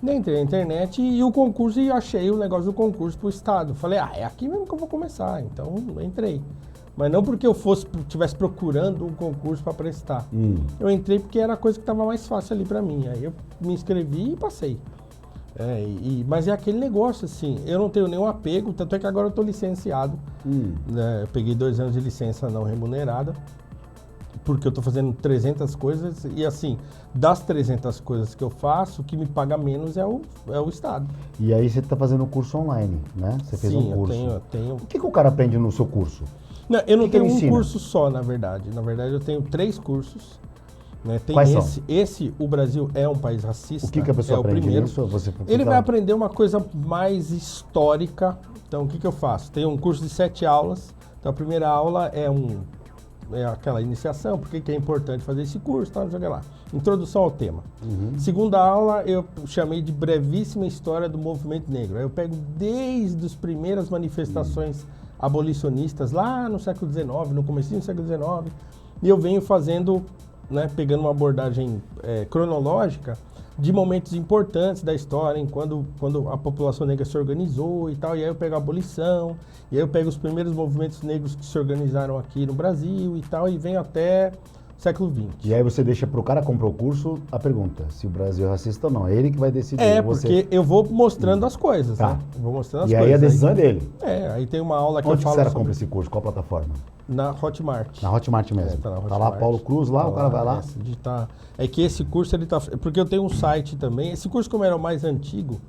Entrei na internet e o concurso, e achei o negócio do concurso pro Estado. Falei, é aqui mesmo que eu vou começar. Então, entrei. Mas não porque eu estivesse procurando um concurso para prestar. Eu entrei porque era a coisa que estava mais fácil ali para mim. Aí eu me inscrevi e passei. Mas é aquele negócio, assim, eu não tenho nenhum apego, tanto é que agora eu estou licenciado. Né? Eu peguei 2 anos de licença não remunerada, porque eu estou fazendo 300 coisas e, assim, das 300 coisas que eu faço, o que me paga menos é o Estado. E aí você está fazendo um curso online, né? Você fez um curso. Eu tenho... O que o cara aprende no seu curso? Não, eu não que ele tenho um ensina? curso só, na verdade. Na verdade, eu tenho 3 cursos. Né? Tem Quais são? o Brasil é um país racista. O que a pessoa é aprende o primeiro. nisso? Ele vai aprender uma coisa mais histórica. Então, o que eu faço? Tem um curso de 7 aulas. Então, a primeira aula é aquela iniciação, por que é importante fazer esse curso, tal, não sei o que lá. Introdução ao tema. Segunda aula, eu chamei de brevíssima história do movimento negro. Aí eu pego desde as primeiras manifestações abolicionistas, lá no século XIX, no comecinho do século XIX, e eu venho fazendo, né, pegando uma abordagem cronológica de momentos importantes da história, quando a população negra se organizou e tal, e aí eu pego a abolição, e aí eu pego os primeiros movimentos negros que se organizaram aqui no Brasil e tal, e venho até século XX. E aí você deixa pro cara que comprou o curso a pergunta, se o Brasil é racista ou não. É ele que vai decidir. Porque eu vou mostrando as coisas, Tá. né? Vou mostrando as E coisas. aí a decisão é dele. Aí tem uma aula que Onde eu falo que você sobre... compra esse curso? Qual plataforma? Na Hotmart. Na Hotmart mesmo. Tá na Tá lá Hotmart. Paulo Cruz, lá, Tá o cara vai lá. É que esse curso, ele tá... Porque eu tenho um site também. Esse curso, como era o mais antigo,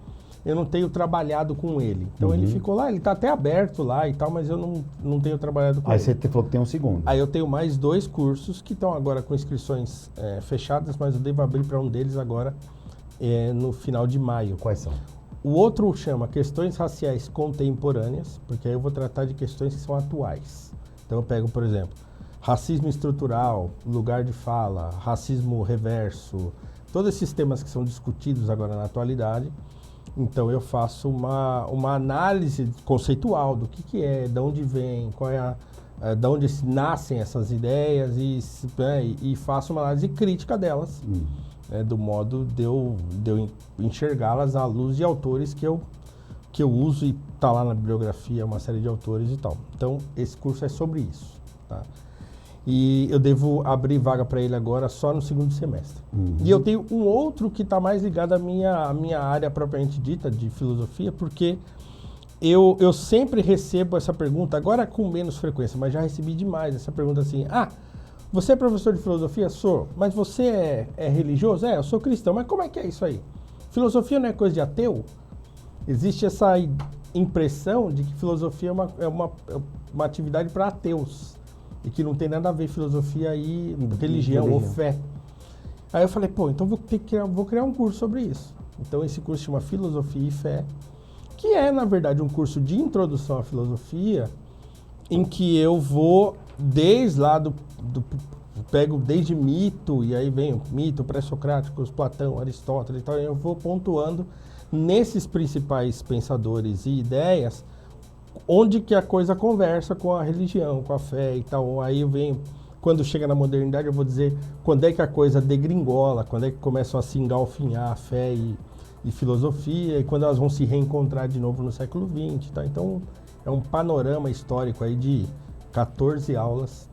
eu não tenho trabalhado com ele. Então ele ficou lá, ele tá até aberto lá e tal, mas eu não tenho trabalhado com Aí ele. você falou que tem um segundo. Aí eu tenho mais 2 cursos que estão agora com inscrições fechadas, mas eu devo abrir para um deles agora no final de maio. Quais são? O outro chama Questões Raciais Contemporâneas, porque aí eu vou tratar de questões que são atuais. Então eu pego, por exemplo, racismo estrutural, lugar de fala, racismo reverso, todos esses temas que são discutidos agora na atualidade. Então eu faço uma análise conceitual do que é, de onde vem, qual é de onde nascem essas ideias e faço uma análise crítica delas, do modo de eu enxergá-las à luz de autores que eu uso e tá lá na bibliografia uma série de autores e tal. Então esse curso é sobre isso, tá? E eu devo abrir vaga para ele agora só no segundo semestre. E eu tenho um outro que está mais ligado à minha área propriamente dita, de filosofia, porque eu sempre recebo essa pergunta, agora com menos frequência, mas já recebi demais essa pergunta assim, você é professor de filosofia? Sou. Mas você é religioso? Eu sou cristão. Mas como é que é isso aí? Filosofia não é coisa de ateu? Existe essa impressão de que filosofia é uma atividade para ateus. E que não tem nada a ver filosofia e religião ou fé. Aí eu falei, então vou criar um curso sobre isso. Então esse curso chama Filosofia e Fé, que é, na verdade, um curso de introdução à filosofia, em que eu vou desde lá pego desde mito, e aí vem o mito, pré-socráticos, Platão, Aristóteles e tal, e eu vou pontuando nesses principais pensadores e ideias, onde que a coisa conversa com a religião, com a fé e tal. Aí eu venho, quando chega na modernidade, eu vou dizer quando é que a coisa degringola, quando é que começam a se engalfinhar a fé e filosofia, e quando elas vão se reencontrar de novo no século XX, tá? Então é um panorama histórico aí de 14 aulas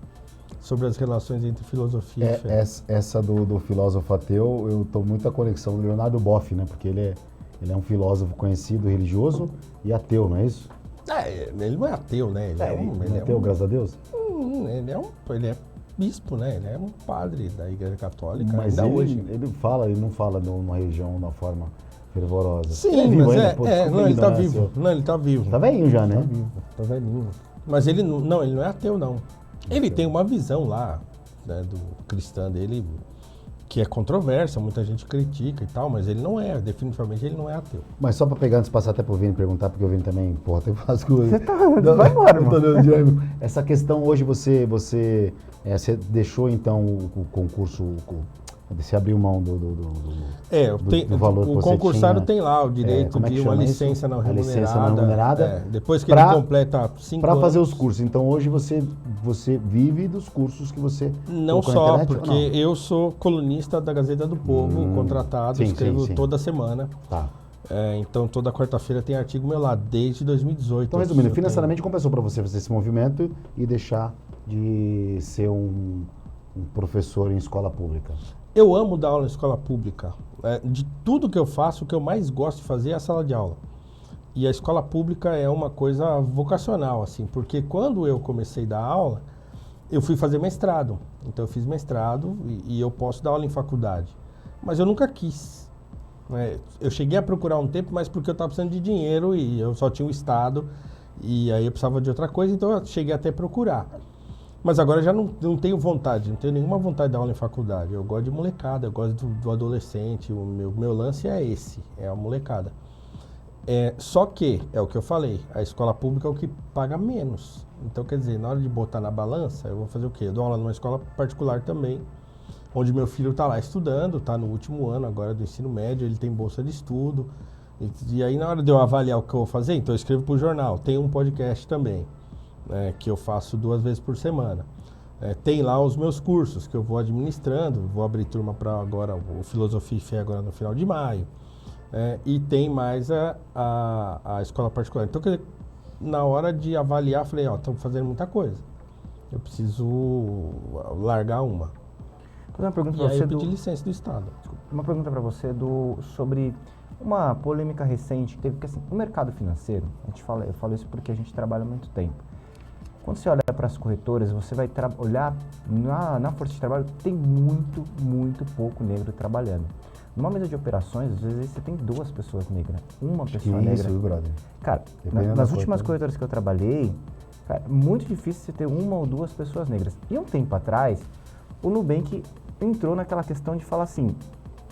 sobre as relações entre filosofia e fé. Essa do filósofo ateu, eu tô muita conexão do Leonardo Boff, né? Porque ele é um filósofo conhecido, religioso e ateu, não é isso? Ele não é ateu, né? Ele é ateu, graças a Deus? Ele é bispo, né? Ele é um padre da Igreja Católica. Mas ainda ele não fala numa religião de uma forma fervorosa. Sim, ele mas ele tá vivo. Não, ele tá vivo. Tá velhinho já, né? Tá vivo, tá velhinho. Mas ele não é ateu, não. Ele tem uma visão lá, né, do cristã dele, que é controversa, muita gente critica e tal, mas ele não é, definitivamente ele não é ateu. Mas só pra pegar, antes de passar até pro Vini perguntar, porque o Vini também, tem as coisas. Vai embora, mano. Essa questão hoje você deixou então o concurso, você abriu mão do valor que o você concursado tinha, tem lá o direito de uma licença não remunerada. Licença não remunerada. Depois que ele completa 5 anos. Para fazer os cursos. Então hoje você vive dos cursos que você não só, internet, porque eu sou colunista da Gazeta do Povo, contratado, escrevo toda semana. Tá. Então toda quarta-feira tem artigo meu lá, desde 2018. Então resumindo, financeiramente compensou para você fazer esse movimento e deixar de ser um professor em escola pública? Eu amo dar aula em escola pública. De tudo que eu faço, o que eu mais gosto de fazer é a sala de aula. E a escola pública é uma coisa vocacional, assim, porque quando eu comecei a dar aula, eu fui fazer mestrado. Então eu fiz mestrado e eu posso dar aula em faculdade. Mas eu nunca quis. Eu cheguei a procurar um tempo, mas porque eu estava precisando de dinheiro e eu só tinha o Estado. E aí eu precisava de outra coisa, então eu cheguei até a procurar. Mas agora eu já não tenho vontade, não tenho nenhuma vontade de dar aula em faculdade. Eu gosto de molecada, eu gosto do adolescente. O meu lance é esse, é a molecada. Só que, é o que eu falei, a escola pública é o que paga menos. Então, quer dizer, na hora de botar na balança, eu vou fazer o quê? Eu dou aula numa escola particular também, onde meu filho está lá estudando, está no último ano agora do ensino médio, ele tem bolsa de estudo. E aí, na hora de eu avaliar o que eu vou fazer, então eu escrevo para o jornal. Tem um podcast também, que eu faço 2 vezes por semana. Tem lá os meus cursos que eu vou administrando, vou abrir turma para agora o Filosofia e Fé agora no final de maio. E tem mais a escola particular. Então, quer dizer, na hora de avaliar, falei, estamos fazendo muita coisa. Eu preciso largar uma. Vou fazer uma pergunta E para aí você eu pedi licença do Estado. Uma pergunta para você sobre uma polêmica recente que teve, que assim, o mercado financeiro, eu falo isso porque a gente trabalha há muito tempo. Quando você olha para as corretoras, você vai olhar na força de trabalho, tem muito, muito pouco negro trabalhando. Numa mesa de operações, às vezes você tem 2 pessoas negras, uma pessoa negra. Isso, brother. Cara, nas últimas corretoras que eu trabalhei, cara, muito difícil você ter 1 ou 2 pessoas negras. E um tempo atrás, o Nubank entrou naquela questão de falar assim,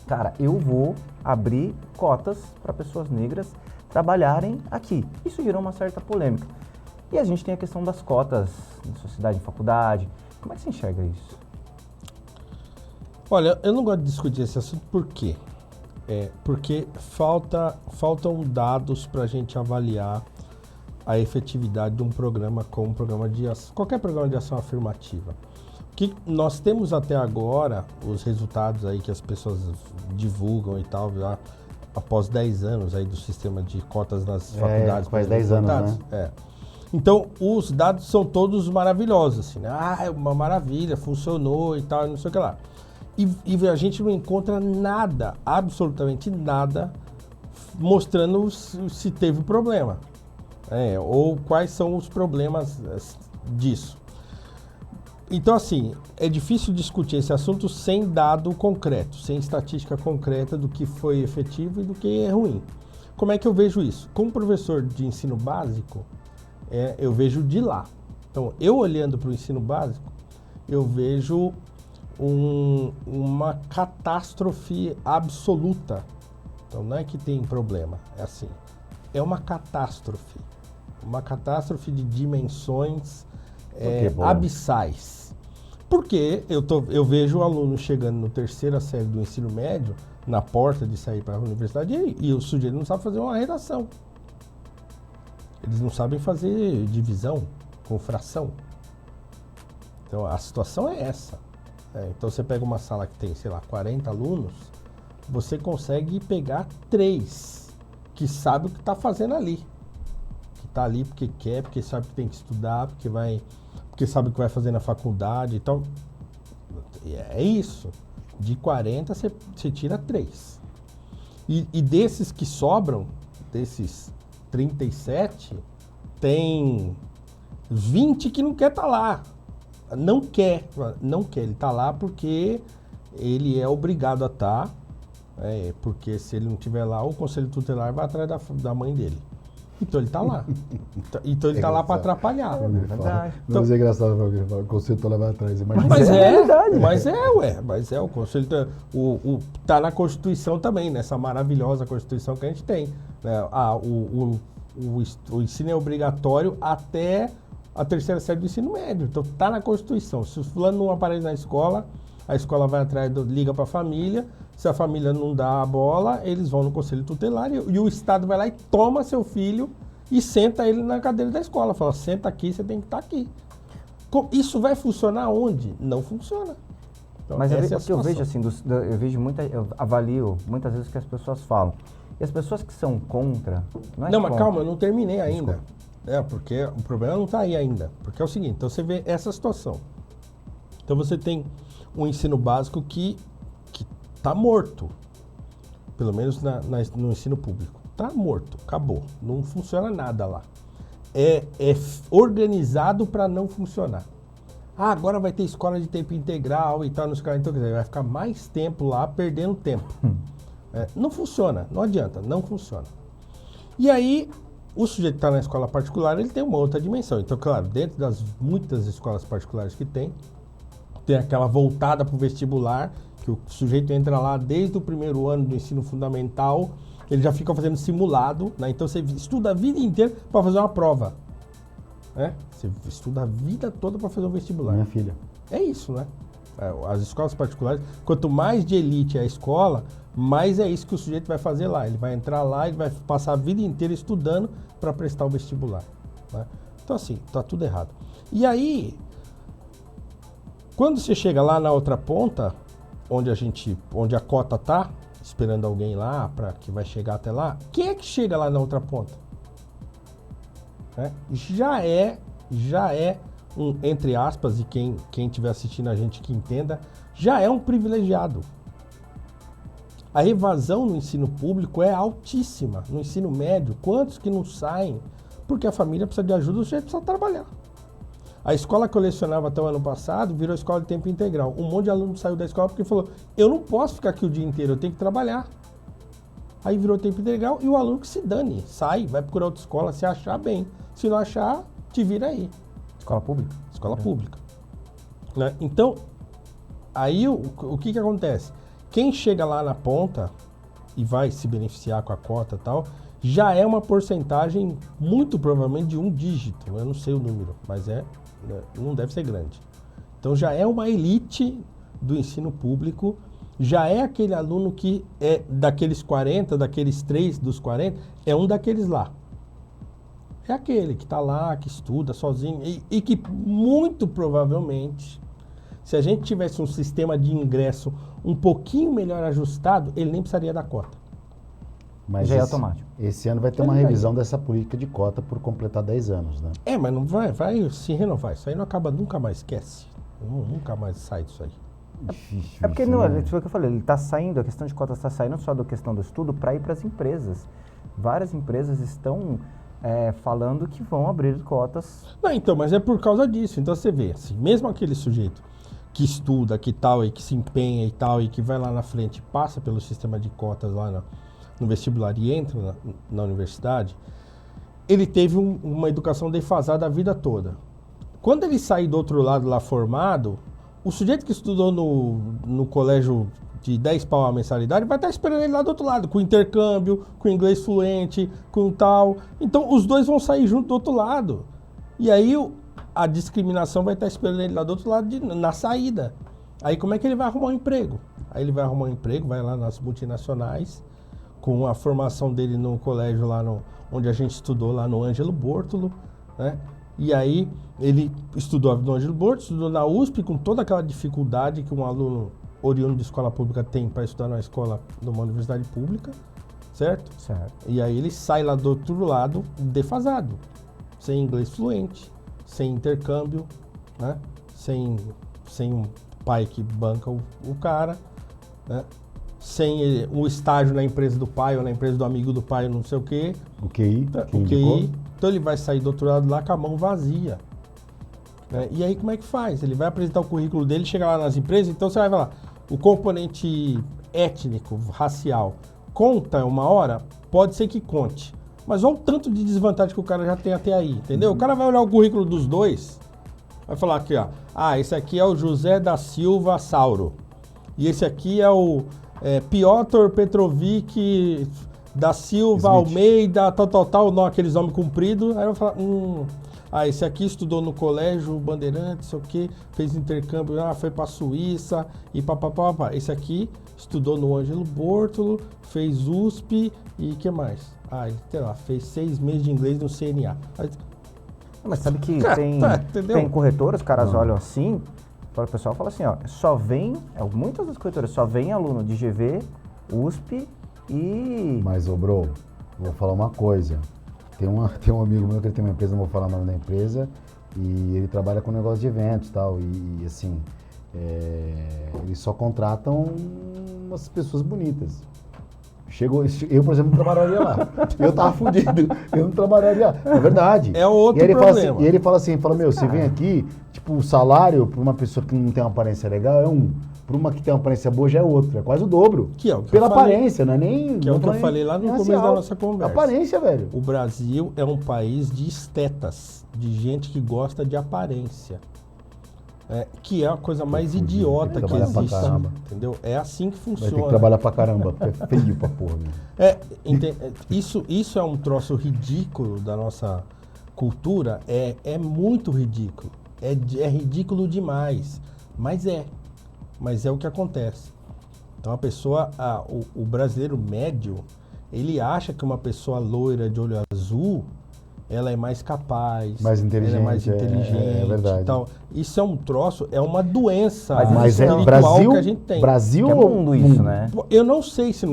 cara, eu vou abrir cotas para pessoas negras trabalharem aqui. Isso gerou uma certa polêmica. E a gente tem a questão das cotas na sociedade, em faculdade. Como é que você enxerga isso? Olha, eu não gosto de discutir esse assunto, por quê? Porque faltam dados para a gente avaliar a efetividade de um programa como qualquer programa de ação afirmativa. Que nós temos até agora os resultados aí que as pessoas divulgam e tal, já após 10 anos aí do sistema de cotas nas faculdades. Faz 10 anos, né? Então, os dados são todos maravilhosos, assim, né? É uma maravilha, funcionou e tal, não sei o que lá. E a gente não encontra nada, absolutamente nada, mostrando se teve problema, ou quais são os problemas disso. Então, assim, é difícil discutir esse assunto sem dado concreto, sem estatística concreta do que foi efetivo e do que é ruim. Como é que eu vejo isso? Como professor de ensino básico, eu vejo de lá. Então, eu olhando para o ensino básico, eu vejo uma catástrofe absoluta. Então, não é que tem problema, é assim, é uma catástrofe de dimensões abissais. Porque eu vejo o aluno chegando no 3ª série do ensino médio, na porta de sair para a universidade, e o sujeito não sabe fazer uma redação. Eles não sabem fazer divisão com fração. Então, a situação é essa. Então, você pega uma sala que tem, sei lá, 40 alunos, você consegue pegar 3 que sabem o que está fazendo ali. Que está ali porque quer, porque sabe que tem que estudar, porque sabe o que vai fazer na faculdade. Então, é isso. De 40, você tira 3. E desses que sobram, desses 37, tem 20 que não quer estar lá. Não quer, ele está lá porque ele é obrigado a estar, porque se ele não estiver lá, o conselho tutelar vai atrás da mãe dele. Então ele está lá. Então ele está lá para atrapalhar. Então, mas é engraçado, o conselho tutelar vai atrás. Mas o conselho está na Constituição também, nessa maravilhosa Constituição que a gente tem. O ensino é obrigatório até a 3ª série do ensino médio. Então tá na Constituição. Se o fulano não aparece na escola, a escola vai atrás, liga para a família. Se a família não dá a bola, eles vão no conselho tutelar e o Estado vai lá e toma seu filho e senta ele na cadeira da escola. Fala, senta aqui, você tem que estar aqui. Isso vai funcionar onde? Não funciona. Então, mas eu vejo assim, eu avalio muitas vezes o que as pessoas falam. E as pessoas que são contra... Mas calma, eu não terminei ainda. Desculpa. Porque o problema não está aí ainda. Porque é o seguinte, então você vê essa situação. Então você tem um ensino básico que está morto. Pelo menos no ensino público. Está morto, acabou. Não funciona nada lá. É organizado para não funcionar. Agora vai ter escola de tempo integral e tal. Então, quer dizer, vai ficar mais tempo lá perdendo tempo. Não funciona, não adianta, não funciona. E aí O sujeito que está na escola particular, ele tem uma outra dimensão. Então, claro, dentro das muitas escolas particulares que tem aquela voltada para o vestibular, que o sujeito entra lá desde o primeiro ano do ensino fundamental, ele já fica fazendo simulado, né? Então você estuda a vida inteira para fazer uma prova. Né? Você estuda a vida toda para fazer um vestibular. Minha filha. É isso, né? As escolas particulares, quanto mais de elite é a escola, mais é isso que o sujeito vai fazer lá. Ele vai entrar lá, ele vai passar a vida inteira estudando para prestar o vestibular. Né? Então assim, tá tudo errado. E aí, quando você chega lá na outra ponta, onde a cota tá, esperando alguém lá, para que vai chegar até lá, quem é que chega lá na outra ponta? Né? Já é um, entre aspas, e quem estiver assistindo a gente que entenda, já é um privilegiado. A evasão no ensino público é altíssima. No ensino médio, quantos que não saem? Porque a família precisa de ajuda, o sujeito precisa trabalhar. A escola que eu lecionava até o ano passado virou escola de tempo integral. Um monte de aluno saiu da escola porque falou, eu não posso ficar aqui o dia inteiro, eu tenho que trabalhar. Aí virou tempo integral e o aluno que se dane, sai, vai procurar outra escola, se achar bem. Se não achar, te vira aí. Escola pública? Escola pública. Né? Então, aí o que acontece? Quem chega lá na ponta e vai se beneficiar com a cota e tal, já é uma porcentagem muito provavelmente de um dígito. Eu não sei o número, mas não deve ser grande. Então já é uma elite do ensino público, já é aquele aluno que é daqueles 40, daqueles 3 dos 40, é um daqueles lá. É aquele que está lá, que estuda sozinho e que muito provavelmente, se a gente tivesse um sistema de ingresso um pouquinho melhor ajustado, ele nem precisaria da cota. Mas já é automático. Esse ano vai ter uma revisão dessa política de cota por completar 10 anos, né? Mas não vai se renovar. Isso aí não acaba nunca mais, esquece. Nunca mais sai disso aí. É porque, não, foi o que eu falei, ele está saindo, a questão de cotas está saindo só da questão do estudo para ir para as empresas. Várias empresas estão falando que vão abrir cotas. Não, então, mas é por causa disso. Então você vê, assim, mesmo aquele sujeito que estuda, que tal, e que se empenha e tal, e que vai lá na frente, passa pelo sistema de cotas lá no vestibular e entra na universidade, ele teve uma educação defasada a vida toda. Quando ele sair do outro lado lá formado, o sujeito que estudou no colégio de 10 pau a mensalidade vai estar esperando ele lá do outro lado, com intercâmbio, com inglês fluente, com tal. Então os dois vão sair junto do outro lado. E aí a discriminação vai estar esperando ele lá do outro lado na saída. Aí como é que ele vai arrumar um emprego? Aí ele vai arrumar um emprego, vai lá nas multinacionais, com a formação dele no colégio lá onde a gente estudou, lá no Ângelo Bortolo, né? E aí ele estudou no Ângelo Bortolo, estudou na USP com toda aquela dificuldade que um aluno oriundo de escola pública tem para estudar na escola, numa universidade pública, certo? Certo. E aí ele sai lá do outro lado defasado, sem inglês fluente, sem intercâmbio, né? Sem um pai que banca o cara, né? Sem o estágio na empresa do pai ou na empresa do amigo do pai, não sei o quê. O QI. O QI. Então ele vai sair do outro lado lá com a mão vazia. Né? E aí como é que faz? Ele vai apresentar o currículo dele, chega lá nas empresas, então você vai falar, o componente étnico, racial, conta uma hora? Pode ser que conte. Mas olha o tanto de desvantagem que o cara já tem até aí, entendeu? O cara vai olhar o currículo dos dois, vai falar aqui, ó. Ah, esse aqui é o José da Silva Sauro. E esse aqui é o Piotr Petrovic da Silva Smith. Almeida, tal, não, aqueles nomes compridos. Aí eu vou falar, esse aqui estudou no colégio Bandeirantes, sei o quê, fez intercâmbio, foi pra Suíça e papapá. Esse aqui estudou no Ângelo Bortolo, fez USP e o que mais? Ele, sei lá, fez 6 meses de inglês no CNA. Mas sabe que tem corretoras, os caras olham assim, o pessoal fala assim, ó, só vem, muitas das corretoras só vem aluno de GV, USP e... Mas, bro, vou falar uma coisa. Tem um amigo meu que ele tem uma empresa, não vou falar o nome da empresa, e ele trabalha com negócio de eventos e tal, e assim, eles só contratam umas pessoas bonitas. Eu, por exemplo, não trabalharia lá. Eu tava fudido. Eu não trabalharia lá. É verdade. É outro problema. E ele fala assim, meu, você vem aqui, tipo, o salário para uma pessoa que não tem uma aparência legal é 1. para uma que tem uma aparência boa já é outro. É quase o dobro. Que é o que Pela eu falei. aparência, não é nem... Que é o não que eu nem falei lá no começo racial. da nossa conversa. Aparência, velho. O Brasil é um país de estetas, de gente que gosta de aparência. Que é a coisa mais idiota que trabalhar pra existe. caramba. Entendeu? É assim que Vai ter funciona. que trabalhar pra caramba, porque é feio pra porra. Né? Isso é um troço ridículo da nossa cultura. É muito ridículo. É ridículo demais. Mas é o que acontece. Então a pessoa, o brasileiro médio, ele acha que uma pessoa loira de olho azul, ela é mais capaz, Mais inteligente, ela é mais inteligente é verdade. e tal. Isso é um troço, é uma doença Mas é espiritual Brasil, que a gente tem. Brasil Que é ou mundo isso, né? Pô, eu não sei se,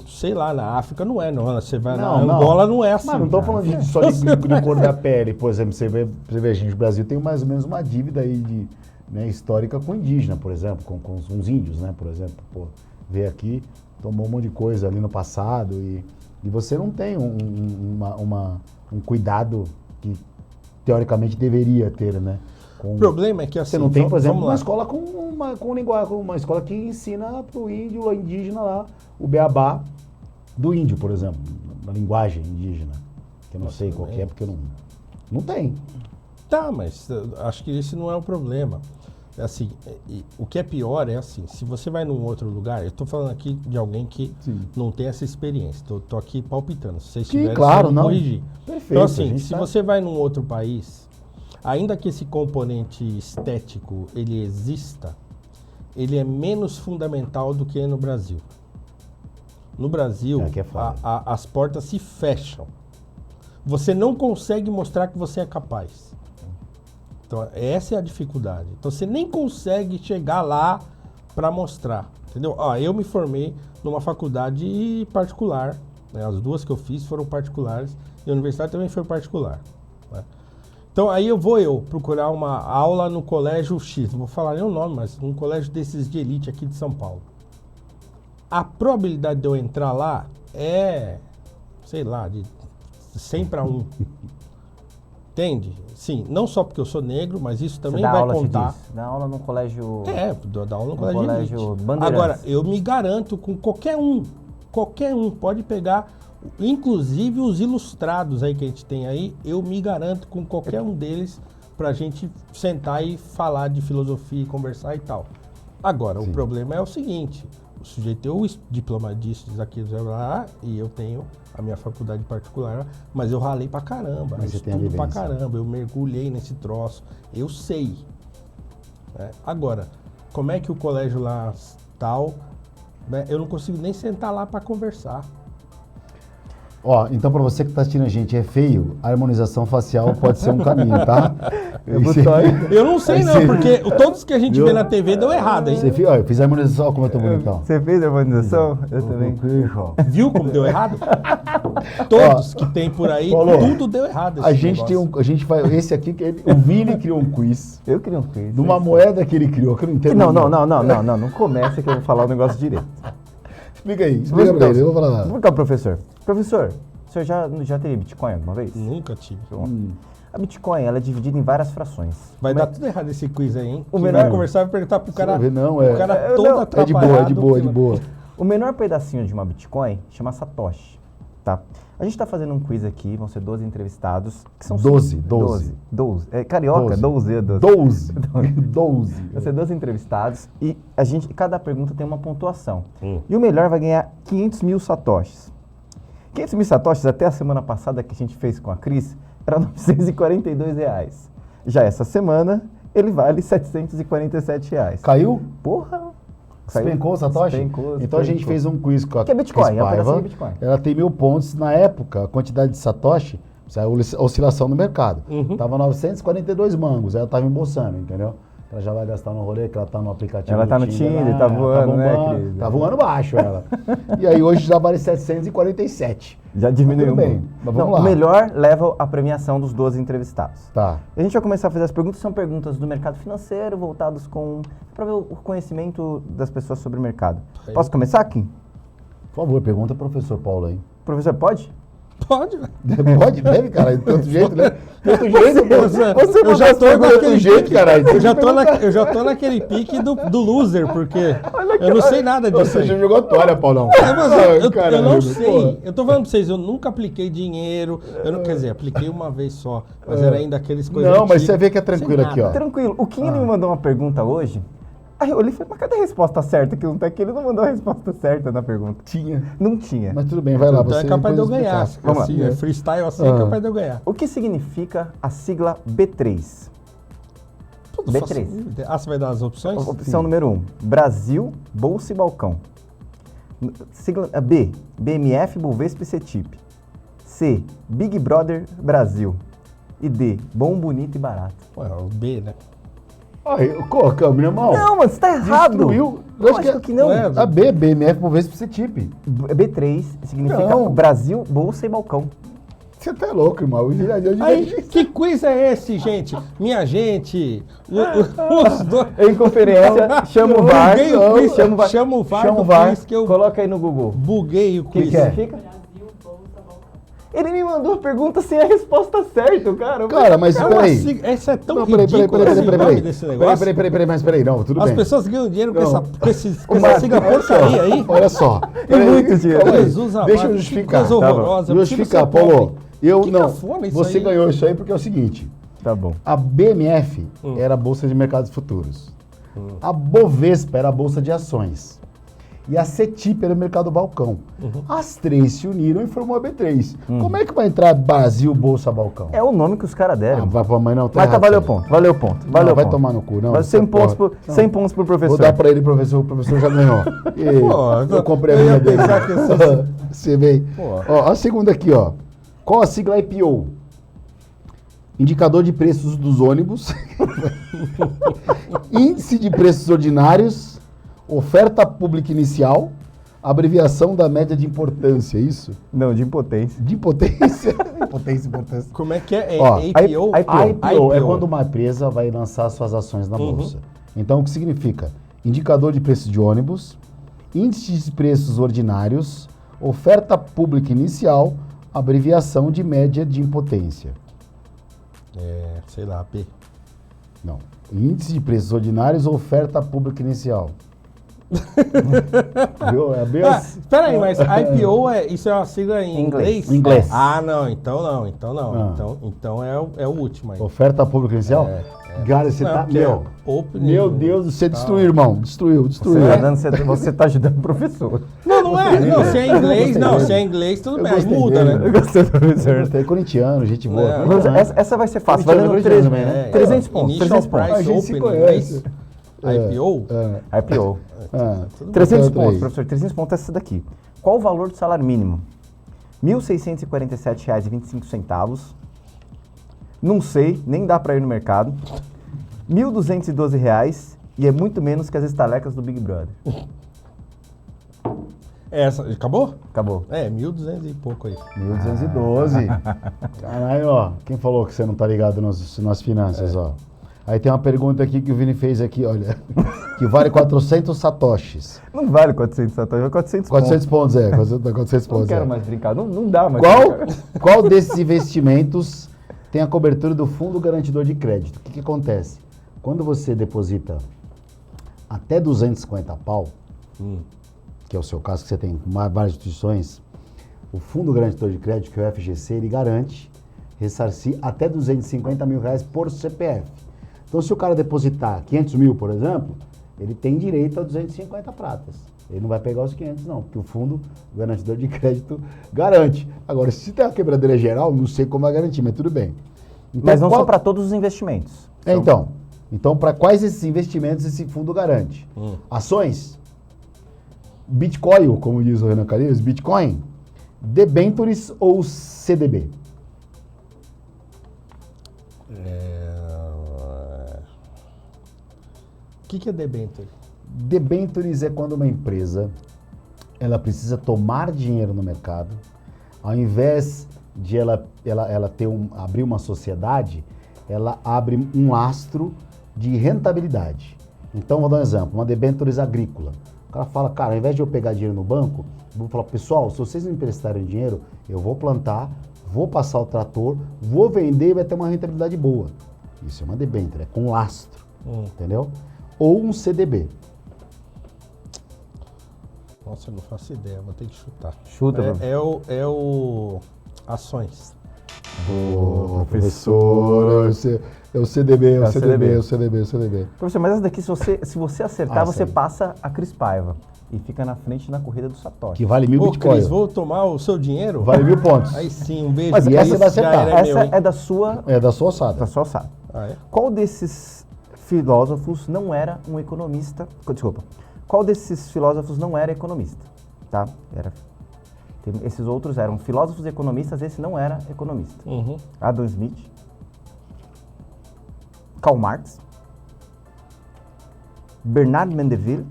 sei lá, na África não é, não. Você vai Não, na Angola, não é assim. Mas não tô cara. falando só de cor da pele. Por exemplo, você vê, a gente, o Brasil tem mais ou menos uma dívida aí histórica com indígena, por exemplo, com os índios, né? Por exemplo, pô, veio aqui, tomou um monte de coisa ali no passado e você não tem um cuidado que teoricamente deveria ter, né? O problema é que assim, Você não tem, por exemplo, vamos uma lá. escola com linguagem, uma escola que ensina pro índio, o indígena lá, o beabá do índio, por exemplo, uma linguagem indígena, que eu não sei qual que é, porque não tem. Tá, mas acho que esse não é o problema. Assim, o que é pior é assim, se você vai num outro lugar, eu estou falando aqui de alguém que não tem essa experiência, tô aqui palpitando, se vocês tiverem, claro, vocês vão não. corrigir. Perfeito, Então a assim, gente se tá- você vai num outro país, ainda que esse componente estético ele exista, ele é menos fundamental do que no Brasil. No Brasil, Aqui é foda. as portas se fecham. Você não consegue mostrar que você é capaz. Então, essa é a dificuldade. Então, você nem consegue chegar lá para mostrar, entendeu? Eu me formei numa faculdade particular, né? As duas que eu fiz foram particulares e a universidade também foi particular, né? Então, aí eu vou procurar uma aula no colégio X, não vou falar nem o nome, mas um colégio desses de elite aqui de São Paulo. A probabilidade de eu entrar lá é, sei lá, de 100 para 1. Entende? Sim, não só porque eu sou negro, mas isso também Você dá vai aula, contar. você diz, dá aula num colégio... Dá aula no No colégio colégio elite. Bandeirantes. Agora, eu me garanto com qualquer um, pode pegar, inclusive os ilustrados aí que a gente tem aí, eu me garanto com qualquer um deles pra gente sentar e falar de filosofia e conversar e tal. Agora, o problema é o seguinte, o sujeito tem o diploma disso, daquilo, lá, e eu tenho a minha faculdade particular, mas eu ralei pra caramba, eu Mas você tem a estudo pra vivência. caramba, eu mergulhei nesse troço, eu sei. Né? Agora, como é que o colégio lá tal, né, eu não consigo nem sentar lá pra conversar. Ó, então pra você que tá assistindo a gente, é feio, a harmonização facial pode ser um caminho, tá? Eu não sei Aí não, você- porque todos que a gente Viu? vê na TV deu errado, hein? Ó, eu fiz a harmonização, olha como eu tô bonitão. Você fez a harmonização? Eu também. Viu como deu errado? Todos que tem por aí, Paulo, tudo deu errado. A esse gente tem negócio. a gente faz, esse aqui, o Vini criou um quiz, Eu queria um quiz. de uma moeda que ele criou, que eu não entendo. Não começa que eu vou falar o negócio direito. Explica aí, explica pra ele, eu vou falar Vamos nada. cá, professor. Professor, o senhor já teve Bitcoin alguma vez? Nunca tive. A Bitcoin, ela é dividida em várias frações. Vai dar tudo errado esse quiz aí, hein? O Quem melhor- vai conversar vai perguntar pro cara. vai ver, não, o cara todo não, É de boa, atrapalhado. de boa. O menor pedacinho de uma Bitcoin chama Satoshi, tá? A gente tá fazendo um quiz aqui, vão ser 12 entrevistados, que são 12. 12. É carioca, 12 é 12. 12. 12. Vão ser 12 entrevistados e cada pergunta tem uma pontuação. Hum. E o melhor vai ganhar 500 mil satoshis. 500 mil satoshis, até a semana passada que a gente fez com a Cris, era R$ 942 reais. Já essa semana, ele vale R$ 747 reais. Caiu? Porra! Despencou o Satoshi? Despencou. Então a gente fez um quiz com a Que é Bitcoin, Cris é um pedacinho Paiva. de Bitcoin. Ela tem 1.000 pontos. Na época, a quantidade de Satoshi, a oscilação no mercado, tava 942 mangos. Ela tava embolsando, entendeu? Ela já vai gastar no rolê, que ela tá no aplicativo. Ela tá no Tinder, tá voando, né, bombando, Cris? Tá voando baixo ela. E aí hoje já vale 747. Já diminuiu Tudo bem, muito. mas vamos lá. O melhor leva a premiação dos 12 entrevistados. Tá. A gente vai começar a fazer as perguntas, são perguntas do mercado financeiro, voltados para ver o conhecimento das pessoas sobre o mercado. Posso começar, Kim? Por favor, pergunta ao professor Paulo aí. Professor, pode? Pode. Pode, deve, cara. De todo jeito, né? De todo jeito, você eu já tô de todo naquele jeito, pique, caralho. eu já tô naquele pique do loser, porque eu não sei nada disso Você aí. já jogou a toalha, Paulão. Mas eu Caralho, não pô. sei. Eu tô falando pra vocês, eu nunca apliquei dinheiro. Quer dizer, apliquei uma vez só. Mas era ainda aqueles coisas. Não, mas antigas. você vê que é tranquilo Sem aqui, ó. nada. Tranquilo. O Kim ele me mandou uma pergunta hoje. Aí eu olhei e falei, mas cadê a resposta certa? Que não tá aqui, ele não mandou a resposta certa na pergunta. Tinha. Não tinha. Mas tudo bem, vai lá. Então Você é capaz de eu depois ganhar. explicar. Vamos lá. Assim, freestyle assim é capaz de eu ganhar. O que significa a sigla B3? Tudo B3. Você vai dar as opções? Opção número 1, Brasil, Bolsa e Balcão. Sigla B, BMF, Bovespa e CETIP. C, Big Brother Brasil. E D, Bom, Bonito e Barato. Pô, é o B, né? Ai, Coca, meu irmão. Não, mano, você tá errado. Destruiu. Lógico que não. Não é? A B, BMF, por ver se você tipe. B3 significa Não. Brasil, Bolsa e Balcão. Você tá louco, irmão. Aí, que quiz é esse, gente? Minha gente, os dois... Em conferência, chama o VAR. Buguei o quiz, Chama o VAR. chama o VAR Chama do o VAR. quiz que eu Coloca aí no Google. buguei o O que, quiz. que significa? Ele me mandou a pergunta sem a resposta certa, cara. Cara, mas É uma peraí. Essa é tão Não, peraí, ridícula esse nome desse negócio. Peraí, mas peraí, não, tudo As bem. pessoas ganham dinheiro com Não. com essa sigla porcaria aí. Olha só. Tem muito dinheiro. Calma aí. Jesus amado, Deixa eu que justificar. coisa Tá bom. horrorosa, eu prefiro Justificar, ser pobre. Paulo. Eu Que não. cafona isso Você aí. ganhou isso aí porque é o seguinte. Tá bom. A BMF era a Bolsa de Mercados Futuros. A Bovespa era a Bolsa de Ações. E a CETIP era o Mercado Balcão. As três se uniram e formou a B3. Como é que vai entrar Brasil, Bolsa, Balcão? É o nome que os caras deram. Vai pra mãe não, tá Mas tá, errado, valeu o senhor. ponto, valeu o ponto. Não, Valeu o vai ponto. tomar no cu, não. Mas 100 essa pontos, porra. pro, 100 pontos pro professor. Vou dar pra ele, professor. O professor já ganhou. E Pô, eu comprei a eu ia minha dele. pensar que essa- Você vê. Pô. Ó, a segunda aqui, ó. Qual a sigla IPO? Indicador de preços dos ônibus. Índice de preços ordinários. Oferta pública inicial. Abreviação da média de importância, é isso? Não, de impotência. De impotência. Importância. Como é que é? Ó, IPO? IPO é quando uma empresa vai lançar suas ações na bolsa. Então, o que significa? Indicador de preços de ônibus, índice de preços ordinários, oferta pública inicial, abreviação de média de impotência. Sei lá, B. Não. Índice de preços ordinários, oferta pública inicial. Viu? É bem assim. Peraí, mas IPO isso é uma sigla em inglês? Inglês. Ah, não, então não. Ah. Então é o último aí. Oferta pública inicial? Cara, você Não, tá... porque Meu, opening- meu Deus, você destruiu, irmão. Destruiu. Você tá ajudando o professor. Não é. Não, se é inglês, Eu não. gostei Se é dele. inglês, tudo Eu bem. Aí gostei muda, dele. né? Eu gostei do professor. Você é corintiano, gente boa. É. Mas essa vai ser fácil, Corintiano, valendo corintiano 3, também, né? 300 pontos. Initial 300 pontos. price A gente se opening, conhece. inglês. IPO? IPO. Ah, 300 então, pontos, três. professor. 300 pontos é essa daqui. Qual o valor do salário mínimo? R$ 1.647,25. Não sei, nem dá pra ir no mercado. R$ 1.212 e é muito menos que as estalecas do Big Brother. Essa, acabou? Acabou. 1.200 e pouco aí. 1212. Caralho, ó. Quem falou que você não tá ligado nas finanças, ó? Aí tem uma pergunta aqui que o Vini fez aqui, olha. Que vale 400 satoshis. Não vale 400 satoshis, vale 400 400 pontos, 400 pontos. Não pontos. quero é. mais brincar, não dá mais. Qual desses investimentos tem a cobertura do fundo garantidor de crédito? O que acontece? Quando você deposita até 250 pau, que é o seu caso, que você tem várias instituições, o fundo garantidor de crédito, que é o FGC, ele garante ressarcir até 250 mil reais por CPF. Então, se o cara depositar 500 mil, por exemplo, ele tem direito a 250 pratas. Ele não vai pegar os 500, não, porque o fundo garantidor de crédito garante. Agora, se tem uma quebradeira geral, não sei como vai garantir, mas tudo bem. Então, Mas não são para todos os investimentos. Então, para quais esses investimentos esse fundo garante? Ações, Bitcoin, como diz o Renan Calheiros, Bitcoin, debentures ou CDB? O que é debenture? Debentures é quando uma empresa ela precisa tomar dinheiro no mercado, ao invés de ela abrir uma sociedade, ela abre um lastro de rentabilidade. Então, vou dar um exemplo, uma debentures agrícola. O cara fala, cara, ao invés de eu pegar dinheiro no banco, eu vou falar, pessoal, se vocês não emprestarem dinheiro, eu vou plantar, vou passar o trator, vou vender e vai ter uma rentabilidade boa. Isso é uma debênture, é com lastro, entendeu? Ou um CDB. Nossa, eu não faço ideia, vou ter que chutar. Chuta, É o Ações. Ô, professor, é o CDB, é o CDB, é o CDB, é o CDB. Professor, mas essa daqui, se você acertar, você sei. passa a Cris Paiva e fica na frente na corrida do Satoshi. Que vale 1000 Ô, bitcoins. Cris, vou tomar o seu dinheiro? Vale 1000 pontos. Aí sim, um beijo. Mas Cris, essa você vai já acertar. era Essa meu, hein? é da sua É da sua ossada. alçada. Ah, é? Qual desses filósofos não era um economista? Desculpa. Qual desses filósofos não era economista? Tá? Esses outros eram filósofos e economistas, esse não era economista. Uhum. Adam Smith, Karl Marx, Bernard Mendeville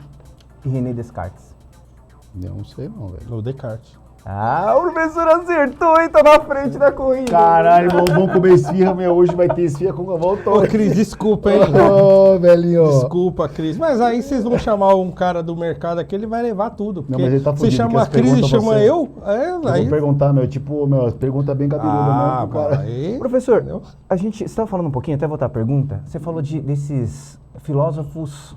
e René Descartes. Eu não sei não, velho. O Descartes. Ah, o professor acertou, hein? Tá na frente da corrida. Caralho, vamos comer esfirra, meu. Hoje vai ter esfirra com a volta. Ô, Cris, desculpa, hein? Ô, velhinho. Desculpa, Cris. Mas aí vocês vão chamar um cara do mercado aqui, ele vai levar tudo. Não, mas ele tá você fudido, chama porque a as Cris e perguntas chama você- eu? É, Eu aí... vou perguntar, meu, tipo, meu, pergunta bem cabeluda, Ah, meu, cara. aí... Professor, Entendeu? você estava falando um pouquinho, até voltar a pergunta, você falou desses filósofos,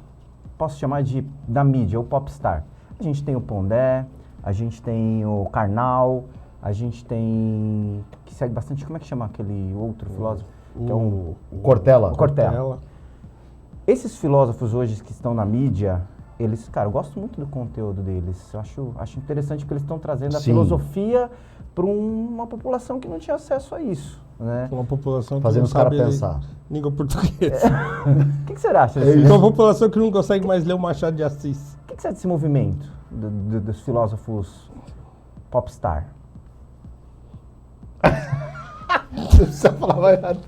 posso chamar da mídia, ou popstar. A gente tem o Pondé, a gente tem o Karnal, a gente tem, que segue bastante, como é que chama aquele outro filósofo? Que é O Cortella. o Cortella. Esses filósofos hoje que estão na mídia, eles, cara, eu gosto muito do conteúdo deles. Eu acho interessante porque eles estão trazendo a Sim. filosofia para uma população que não tinha acesso a isso, né? Uma população que Fazendo não os caras sabe pensar. língua portuguesa. O que você acha? Uma população que não consegue mais ler o Machado de Assis. O que você acha desse movimento dos filósofos popstar? Você falar mais nada.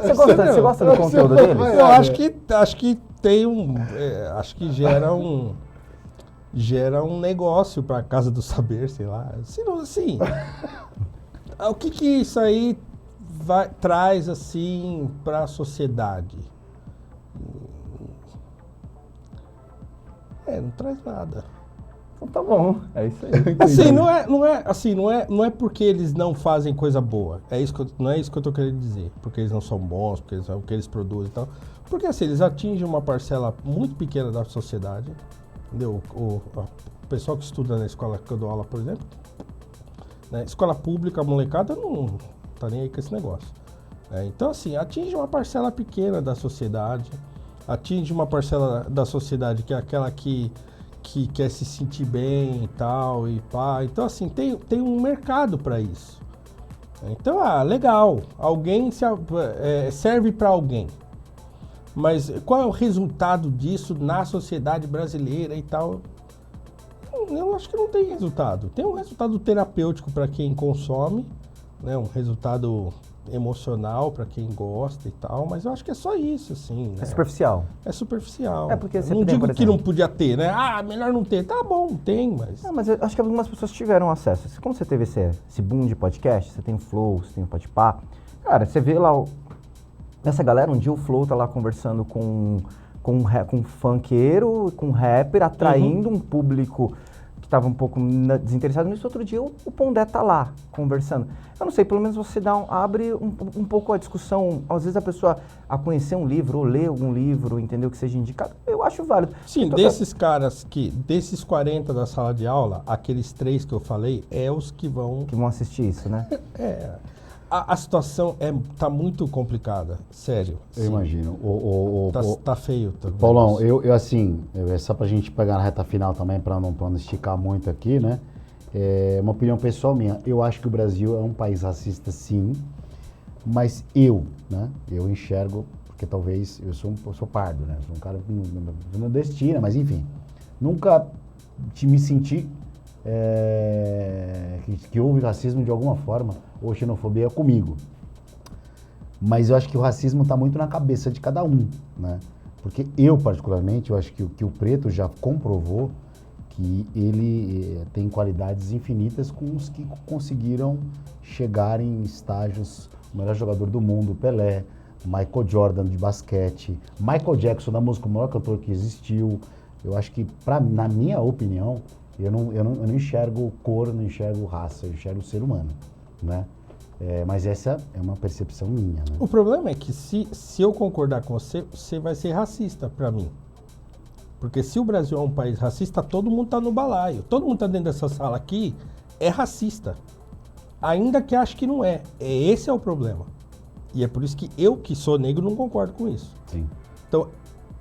Você gosta do conteúdo deles? Eu acho que tem acho que gera um negócio para Casa do Saber, sei lá. Assim, o que isso aí traz assim para a sociedade? Não traz nada. Então tá bom, é isso aí. Assim, não é porque eles não fazem coisa boa. Não é isso que eu tô querendo dizer. Porque eles não são bons, porque o que eles produzem e tal. Porque assim, eles atingem uma parcela muito pequena da sociedade. Entendeu? O pessoal que estuda na escola que eu dou aula, por exemplo, né? Escola pública, a molecada não tá nem aí com esse negócio. Então, assim, atinge uma parcela pequena da sociedade. Atinge uma parcela da sociedade que é aquela que quer se sentir bem e tal, e pá. Então, assim, tem um mercado para isso. Então, legal. Alguém serve para alguém. Mas qual é o resultado disso na sociedade brasileira e tal? Eu acho que não tem resultado. Tem um resultado terapêutico para quem consome, né? Um resultado emocional para quem gosta e tal, mas eu acho que é só isso, assim, né? É superficial. É superficial. É porque você não tem, digo por que exemplo- não podia ter, né? Melhor não ter. Tá bom, tem, mas... Mas eu acho que algumas pessoas tiveram acesso. Como você teve esse boom de podcast, você tem o Flow, você tem o Podpah. Cara, você vê lá essa galera, um dia o Flow tá lá conversando com um funkeiro, com um rapper, atraindo um público que estava um pouco desinteressado nisso. Outro dia o Pondé tá lá conversando. Eu não sei, pelo menos você abre um pouco a discussão. Às vezes a pessoa a conhecer um livro ou ler algum livro, entendeu, que seja indicado, eu acho válido. Sim, Então, desses 40 da sala de aula, aqueles 3 que eu falei, os que vão... que vão assistir isso, né? A situação tá muito complicada, sério. Eu Sim. imagino. Tá feio. Paulão, é só pra gente pegar na reta final também, pra não esticar muito aqui, né? É uma opinião pessoal minha. Eu acho que o Brasil é um país racista, sim, mas eu enxergo, porque talvez eu sou pardo, né? Sou um cara que não destina, mas enfim. Nunca me senti que houve racismo de alguma forma, ou xenofobia comigo. Mas eu acho que o racismo está muito na cabeça de cada um, né? Porque eu, particularmente, eu acho que o preto já comprovou que ele tem qualidades infinitas com os que conseguiram chegar em estágios, o melhor jogador do mundo, Pelé, Michael Jordan de basquete, Michael Jackson da música, o maior cantor que existiu. Eu acho que, na minha opinião, eu não enxergo cor, não enxergo raça, eu enxergo ser humano, né? Mas essa é uma percepção minha, né? O problema é que se eu concordar com você, você vai ser racista para mim. Porque se o Brasil é um país racista, todo mundo tá no balaio. Todo mundo tá dentro dessa sala aqui é racista. Ainda que ache que não é. Esse é o problema. E é por isso que eu, que sou negro, não concordo com isso. Sim. Então,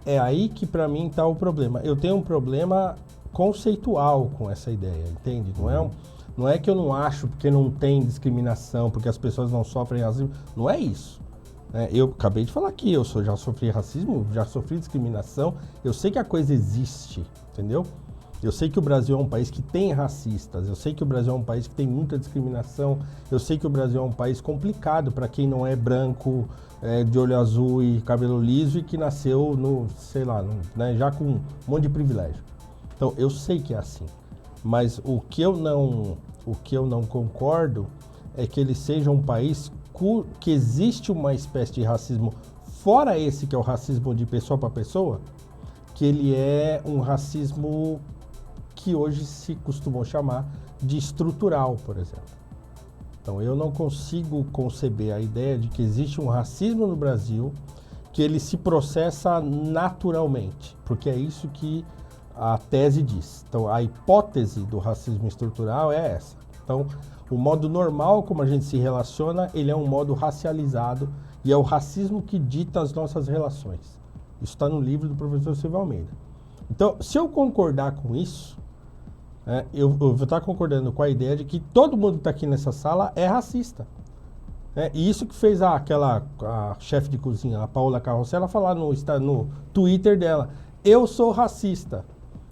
é aí que para mim tá o problema. Eu tenho um problema conceitual com essa ideia, entende? Não é que eu não acho porque não tem discriminação, porque as pessoas não sofrem racismo. Não é isso. Eu acabei de falar aqui, já sofri racismo, já sofri discriminação. Eu sei que a coisa existe, entendeu? Eu sei que o Brasil é um país que tem racistas, eu sei que o Brasil é um país que tem muita discriminação, eu sei que o Brasil é um país complicado para quem não é branco, de olho azul e cabelo liso e que nasceu já com um monte de privilégio. Então, eu sei que é assim, mas o que eu não concordo é que ele seja um país que existe uma espécie de racismo, fora esse que é o racismo de pessoa para pessoa, que ele é um racismo que hoje se costumam chamar de estrutural, por exemplo. Então, eu não consigo conceber a ideia de que existe um racismo no Brasil que ele se processa naturalmente, porque é isso que a tese diz. Então, a hipótese do racismo estrutural é essa. Então, o modo normal como a gente se relaciona, ele é um modo racializado e é o racismo que dita as nossas relações. Isso está no livro do professor Silvio Almeida. Então, se eu concordar com isso, eu vou estar concordando com a ideia de que todo mundo que está aqui nessa sala é racista. E isso que fez a chefe de cozinha, a Paola Carrossela, falar no Twitter dela, eu sou racista.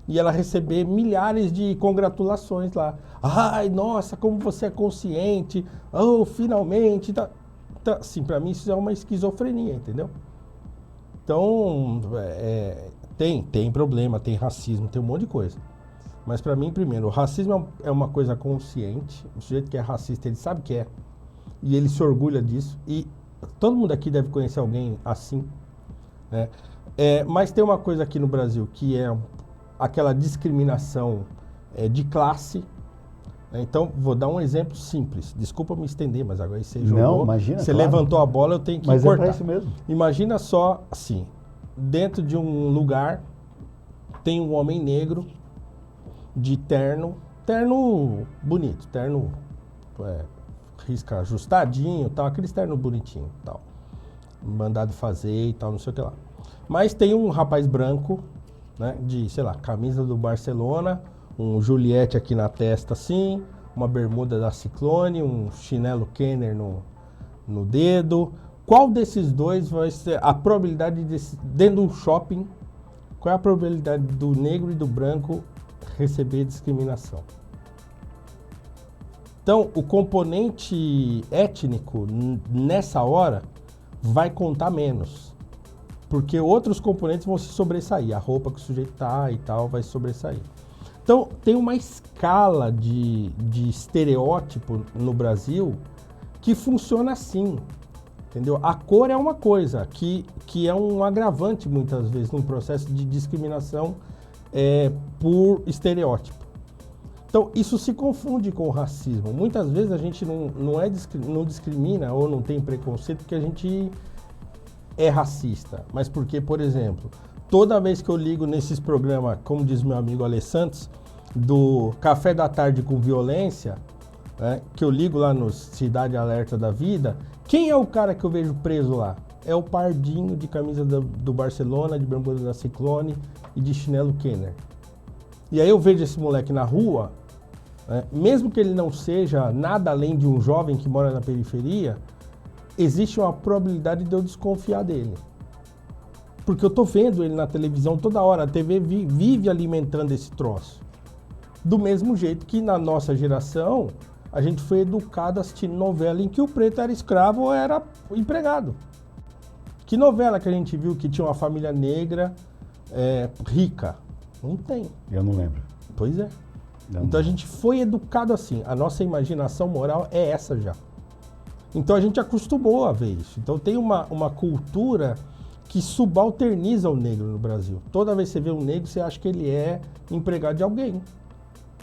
E ela receber milhares de congratulações lá. Ai, nossa, como você é consciente. Oh, finalmente. Então, assim, para mim isso é uma esquizofrenia, entendeu? Então, tem problema, tem racismo, tem um monte de coisa. Mas para mim, primeiro, o racismo é uma coisa consciente. O sujeito que é racista, ele sabe que é. E ele se orgulha disso. E todo mundo aqui deve conhecer alguém assim, né? Mas tem uma coisa aqui no Brasil que é aquela discriminação de classe. Então, vou dar um exemplo simples. Desculpa me estender, mas agora você jogou. Não, imagina, você claro. levantou a bola, eu tenho que mas cortar. É pra isso mesmo. Imagina só, assim, dentro de um lugar tem um homem negro de terno bonito, terno risca ajustadinho, tal, aqueles terno bonitinho, tal, mandado fazer e tal, não sei o que lá. Mas tem um rapaz branco, né, de, sei lá, camisa do Barcelona, um Juliette aqui na testa assim, uma bermuda da Ciclone, um chinelo Kenner no dedo. Qual desses dois vai ser a probabilidade dentro de um shopping, qual é a probabilidade do negro e do branco receber discriminação? Então, o componente étnico nessa hora vai contar menos, porque outros componentes vão se sobressair, a roupa que o sujeito tá e tal vai sobressair. Então, tem uma escala de estereótipo no Brasil que funciona assim, entendeu? A cor é uma coisa que é um agravante muitas vezes num processo de discriminação por estereótipo. Então, isso se confunde com o racismo. Muitas vezes a gente não discrimina ou não tem preconceito porque a gente é racista. Mas porque, por exemplo, toda vez que eu ligo nesses programas, como diz meu amigo Ale Santos, do Café da Tarde com Violência, né, que eu ligo lá no Cidade Alerta da Vida, quem é o cara que eu vejo preso lá? É o pardinho de camisa do Barcelona, de bermuda da Ciclone e de chinelo Kenner. E aí eu vejo esse moleque na rua, mesmo que ele não seja nada além de um jovem que mora na periferia, existe uma probabilidade de eu desconfiar dele. Porque eu tô vendo ele na televisão toda hora, a TV vive alimentando esse troço. Do mesmo jeito que na nossa geração, a gente foi educado assistindo novela em que o preto era escravo ou era empregado. Que novela que a gente viu que tinha uma família negra rica? Não tem. Eu não lembro. Pois é. Então a gente foi educado assim. A nossa imaginação moral é essa já. Então a gente acostumou a ver isso. Então tem uma cultura que subalterniza o negro no Brasil. Toda vez que você vê um negro, você acha que ele é empregado de alguém.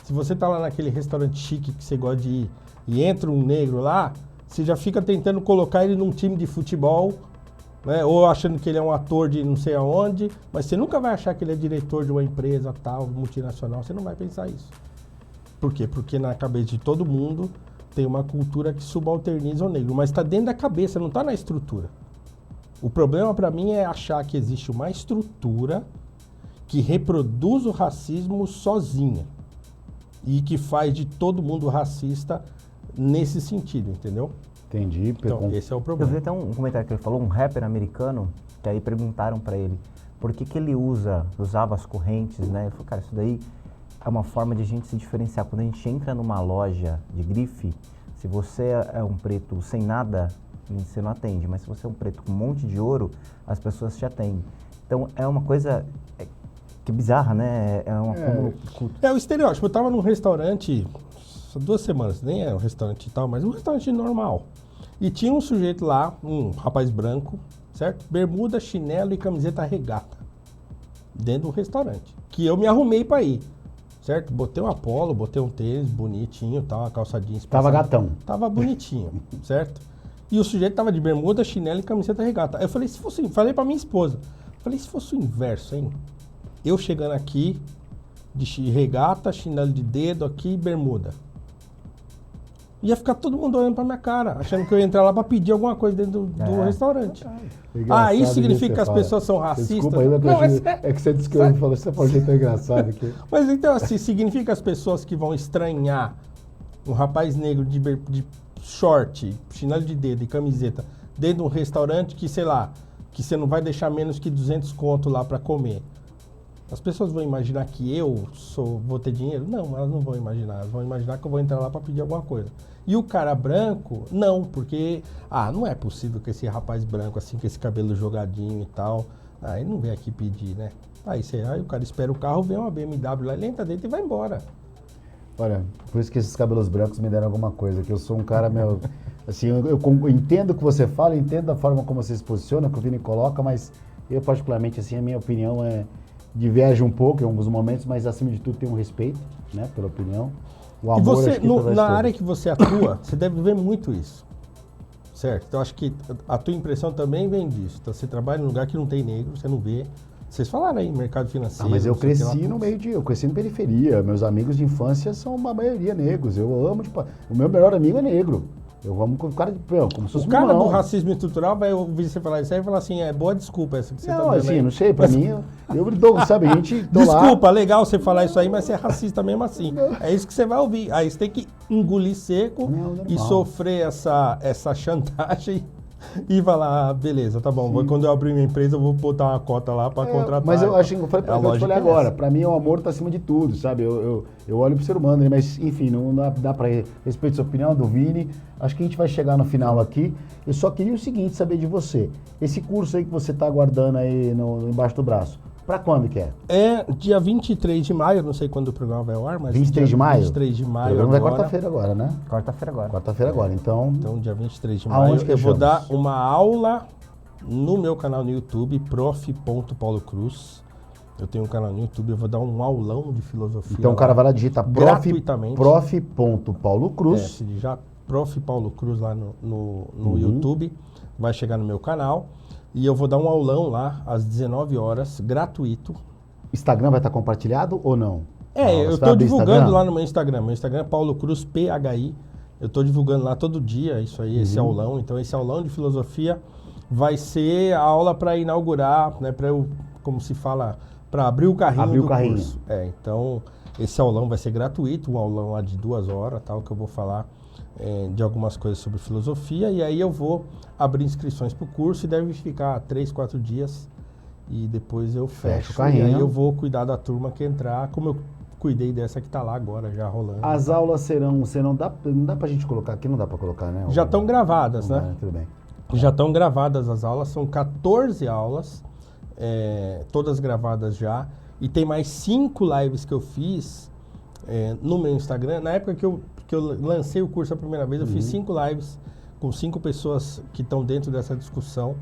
Se você tá lá naquele restaurante chique que você gosta de ir e entra um negro lá, você já fica tentando colocar ele num time de futebol, né? Ou achando que ele é um ator de não sei aonde, mas você nunca vai achar que ele é diretor de uma empresa tal, multinacional. Você não vai pensar isso. Por quê? Porque na cabeça de todo mundo tem uma cultura que subalterniza o negro, mas está dentro da cabeça, não está na estrutura. O problema para mim é achar que existe uma estrutura que reproduz o racismo sozinha e que faz de todo mundo racista nesse sentido, entendeu? Entendi. Então, esse é o Eu problema. vi até um comentário que ele falou, um rapper americano, que aí perguntaram pra ele por que ele usava as correntes, né? Ele falou, cara, isso daí é uma forma de a gente se diferenciar. Quando a gente entra numa loja de grife, se você é um preto sem nada, você não atende. Mas se você é um preto com um monte de ouro, as pessoas te atendem. Então é uma coisa que é bizarra, né? É uma É o estereótipo. Eu tava num restaurante, há 2 semanas, nem era um restaurante e tal, mas um restaurante normal. E tinha um sujeito lá, um rapaz branco, certo? Bermuda, chinelo e camiseta regata. Dentro do restaurante. Que eu me arrumei pra ir, certo? Botei um polo, botei um tênis bonitinho, tal, uma calça jeans. Tava gatão. Tava bonitinho, certo? E o sujeito tava de bermuda, chinelo e camiseta regata. Aí eu falei, falei pra minha esposa, falei, se fosse o inverso, hein? Eu chegando aqui, de regata, chinelo de dedo aqui e bermuda. Ia ficar todo mundo olhando pra minha cara, achando que eu ia entrar lá pra pedir alguma coisa dentro do restaurante. Isso significa que as pessoas são racistas? Desculpa aí, mas é que você disse que eu falei, você falou de jeito engraçado aqui. Mas então, assim, significa que as pessoas que vão estranhar um rapaz negro de short, chinelo de dedo e camiseta dentro de um restaurante que, sei lá, que você não vai deixar menos que 200 conto lá pra comer. As pessoas vão imaginar que eu vou ter dinheiro? Não, elas não vão imaginar. Elas vão imaginar que eu vou entrar lá para pedir alguma coisa. E o cara branco, não, porque... não é possível que esse rapaz branco, assim, com esse cabelo jogadinho e tal, ele não vem aqui pedir, né? Aí o cara espera o carro, vem uma BMW lá, ele entra dentro e vai embora. Olha, por isso que esses cabelos brancos me deram alguma coisa, que eu sou um cara, assim, eu entendo o que você fala, entendo a forma como você se posiciona, que o Vini coloca, mas eu particularmente, assim, a minha opinião diverge um pouco em alguns momentos, mas acima de tudo tem um respeito, né, pela opinião. O amor, e você, acho que na área que você atua, você deve ver muito isso, certo? Então acho que a tua impressão também vem disso. Então você trabalha num lugar que não tem negro, você não vê. Vocês falaram aí, mercado financeiro. Mas eu cresci eu cresci em periferia. Meus amigos de infância são uma maioria negros. Eu amo, o meu melhor amigo é negro. Eu amo com o cara como se fosse o cara do racismo estrutural vai ouvir você falar isso aí e falar assim, boa desculpa essa que você tá dando assim, aí. não sei, pra mim, eu dou, sabe, a gente... Desculpa, legal você falar isso aí, mas você é racista mesmo assim. É isso que você vai ouvir. Aí você tem que engolir seco e sofrer essa chantagem e falar, beleza, tá bom, quando eu abrir minha empresa eu vou botar uma cota lá pra contratar. Mas eu acho que eu falei agora, pra mim o amor tá acima de tudo, sabe? Eu olho pro ser humano, né? Mas enfim, não dá pra respeito a sua opinião, do Vini. Acho que a gente vai chegar no final aqui. Eu só queria o seguinte, saber de você. Esse curso aí que você tá aguardando aí embaixo do braço, pra quando que é? É dia 23 de maio, não sei quando o programa vai ao ar, mas... 23 de maio? 23 de maio agora. É quarta-feira agora, né? Quarta-feira agora. Então, dia 23 de maio eu vou dar uma aula no meu canal no YouTube, prof.paulocruz. Eu tenho um canal no YouTube, eu vou dar um aulão de filosofia. Então o cara vai lá, digita gratuitamente. prof.paulocruz. Se digitar Prof. Paulo Cruz lá no YouTube, vai chegar no meu canal. E eu vou dar um aulão lá às 19 horas, gratuito. Instagram vai estar compartilhado ou não? Eu estou divulgando lá no meu Instagram. Meu Instagram é Paulo Cruz PHI. Eu estou divulgando lá todo dia isso aí, esse aulão. Então esse aulão de filosofia vai ser a aula para inaugurar, né, para eu, como se fala, para abrir o carrinho curso. Então esse aulão vai ser gratuito, um aulão lá de 2 horas, tal, que eu vou falar de algumas coisas sobre filosofia, e aí eu vou abrir inscrições para o curso e deve ficar 3, 4 dias e depois eu fecho. O carrinho. E aí eu vou cuidar da turma que entrar, como eu cuidei dessa que está lá agora, já rolando. As aulas serão, não dá pra gente colocar aqui, não dá pra colocar, né? Já estão gravadas, né? Tudo bem. Já estão gravadas as aulas, são 14 aulas, todas gravadas já, e tem mais 5 lives que eu fiz no meu Instagram. Na época que eu lancei o curso a primeira vez, eu fiz 5 lives com 5 pessoas que estão dentro dessa discussão.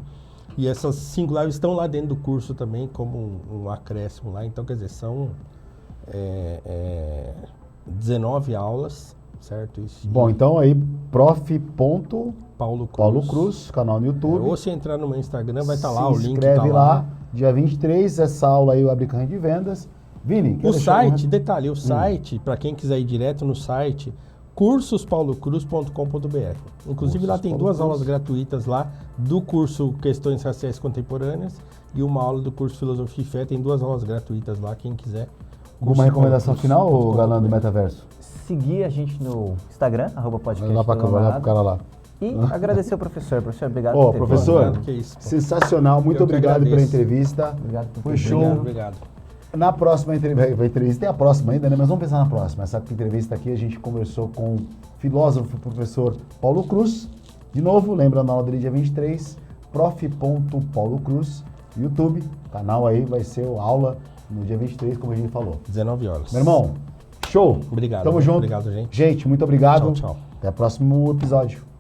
E essas 5 lives estão lá dentro do curso também, como um acréscimo lá. Então, quer dizer, são 19 aulas, certo? Isso. Bom, então aí, Paulo Cruz, canal no YouTube. Ou se entrar no meu Instagram, vai estar lá o link. Se inscreve tá lá. Dia 23, essa aula aí, o Abre Carrinho de Vendas. Vini, quer O deixar site, detalhe, o site, para quem quiser ir direto no site, cursospaulocruz.com.br. Inclusive lá tem 2 aulas gratuitas lá do curso Questões Raciais Contemporâneas e uma aula do curso Filosofia e Fé. Tem 2 aulas gratuitas lá, quem quiser. Alguma recomendação final, ô galã do Metaverso? Seguir a gente no Instagram, @podcast. Vai lá pro cara lá. E agradecer ao professor. Professor, obrigado Ô, por ter professor, vindo. Que isso, pô. sensacional. Muito Eu que obrigado pela agradeço. entrevista. Obrigado por Foi ter show. vindo. Obrigado. Na próxima entrevista, tem a próxima ainda, né? Mas vamos pensar na próxima. Essa entrevista aqui a gente conversou com o filósofo e professor Paulo Cruz. De novo, lembrando a aula dele dia 23, prof.paulocruz, YouTube, canal aí, vai ser a aula no dia 23, como a gente falou. 19 horas. Meu irmão, show! Obrigado. Tamo junto. Obrigado, gente. Gente, muito obrigado. Tchau, tchau. Até o próximo episódio.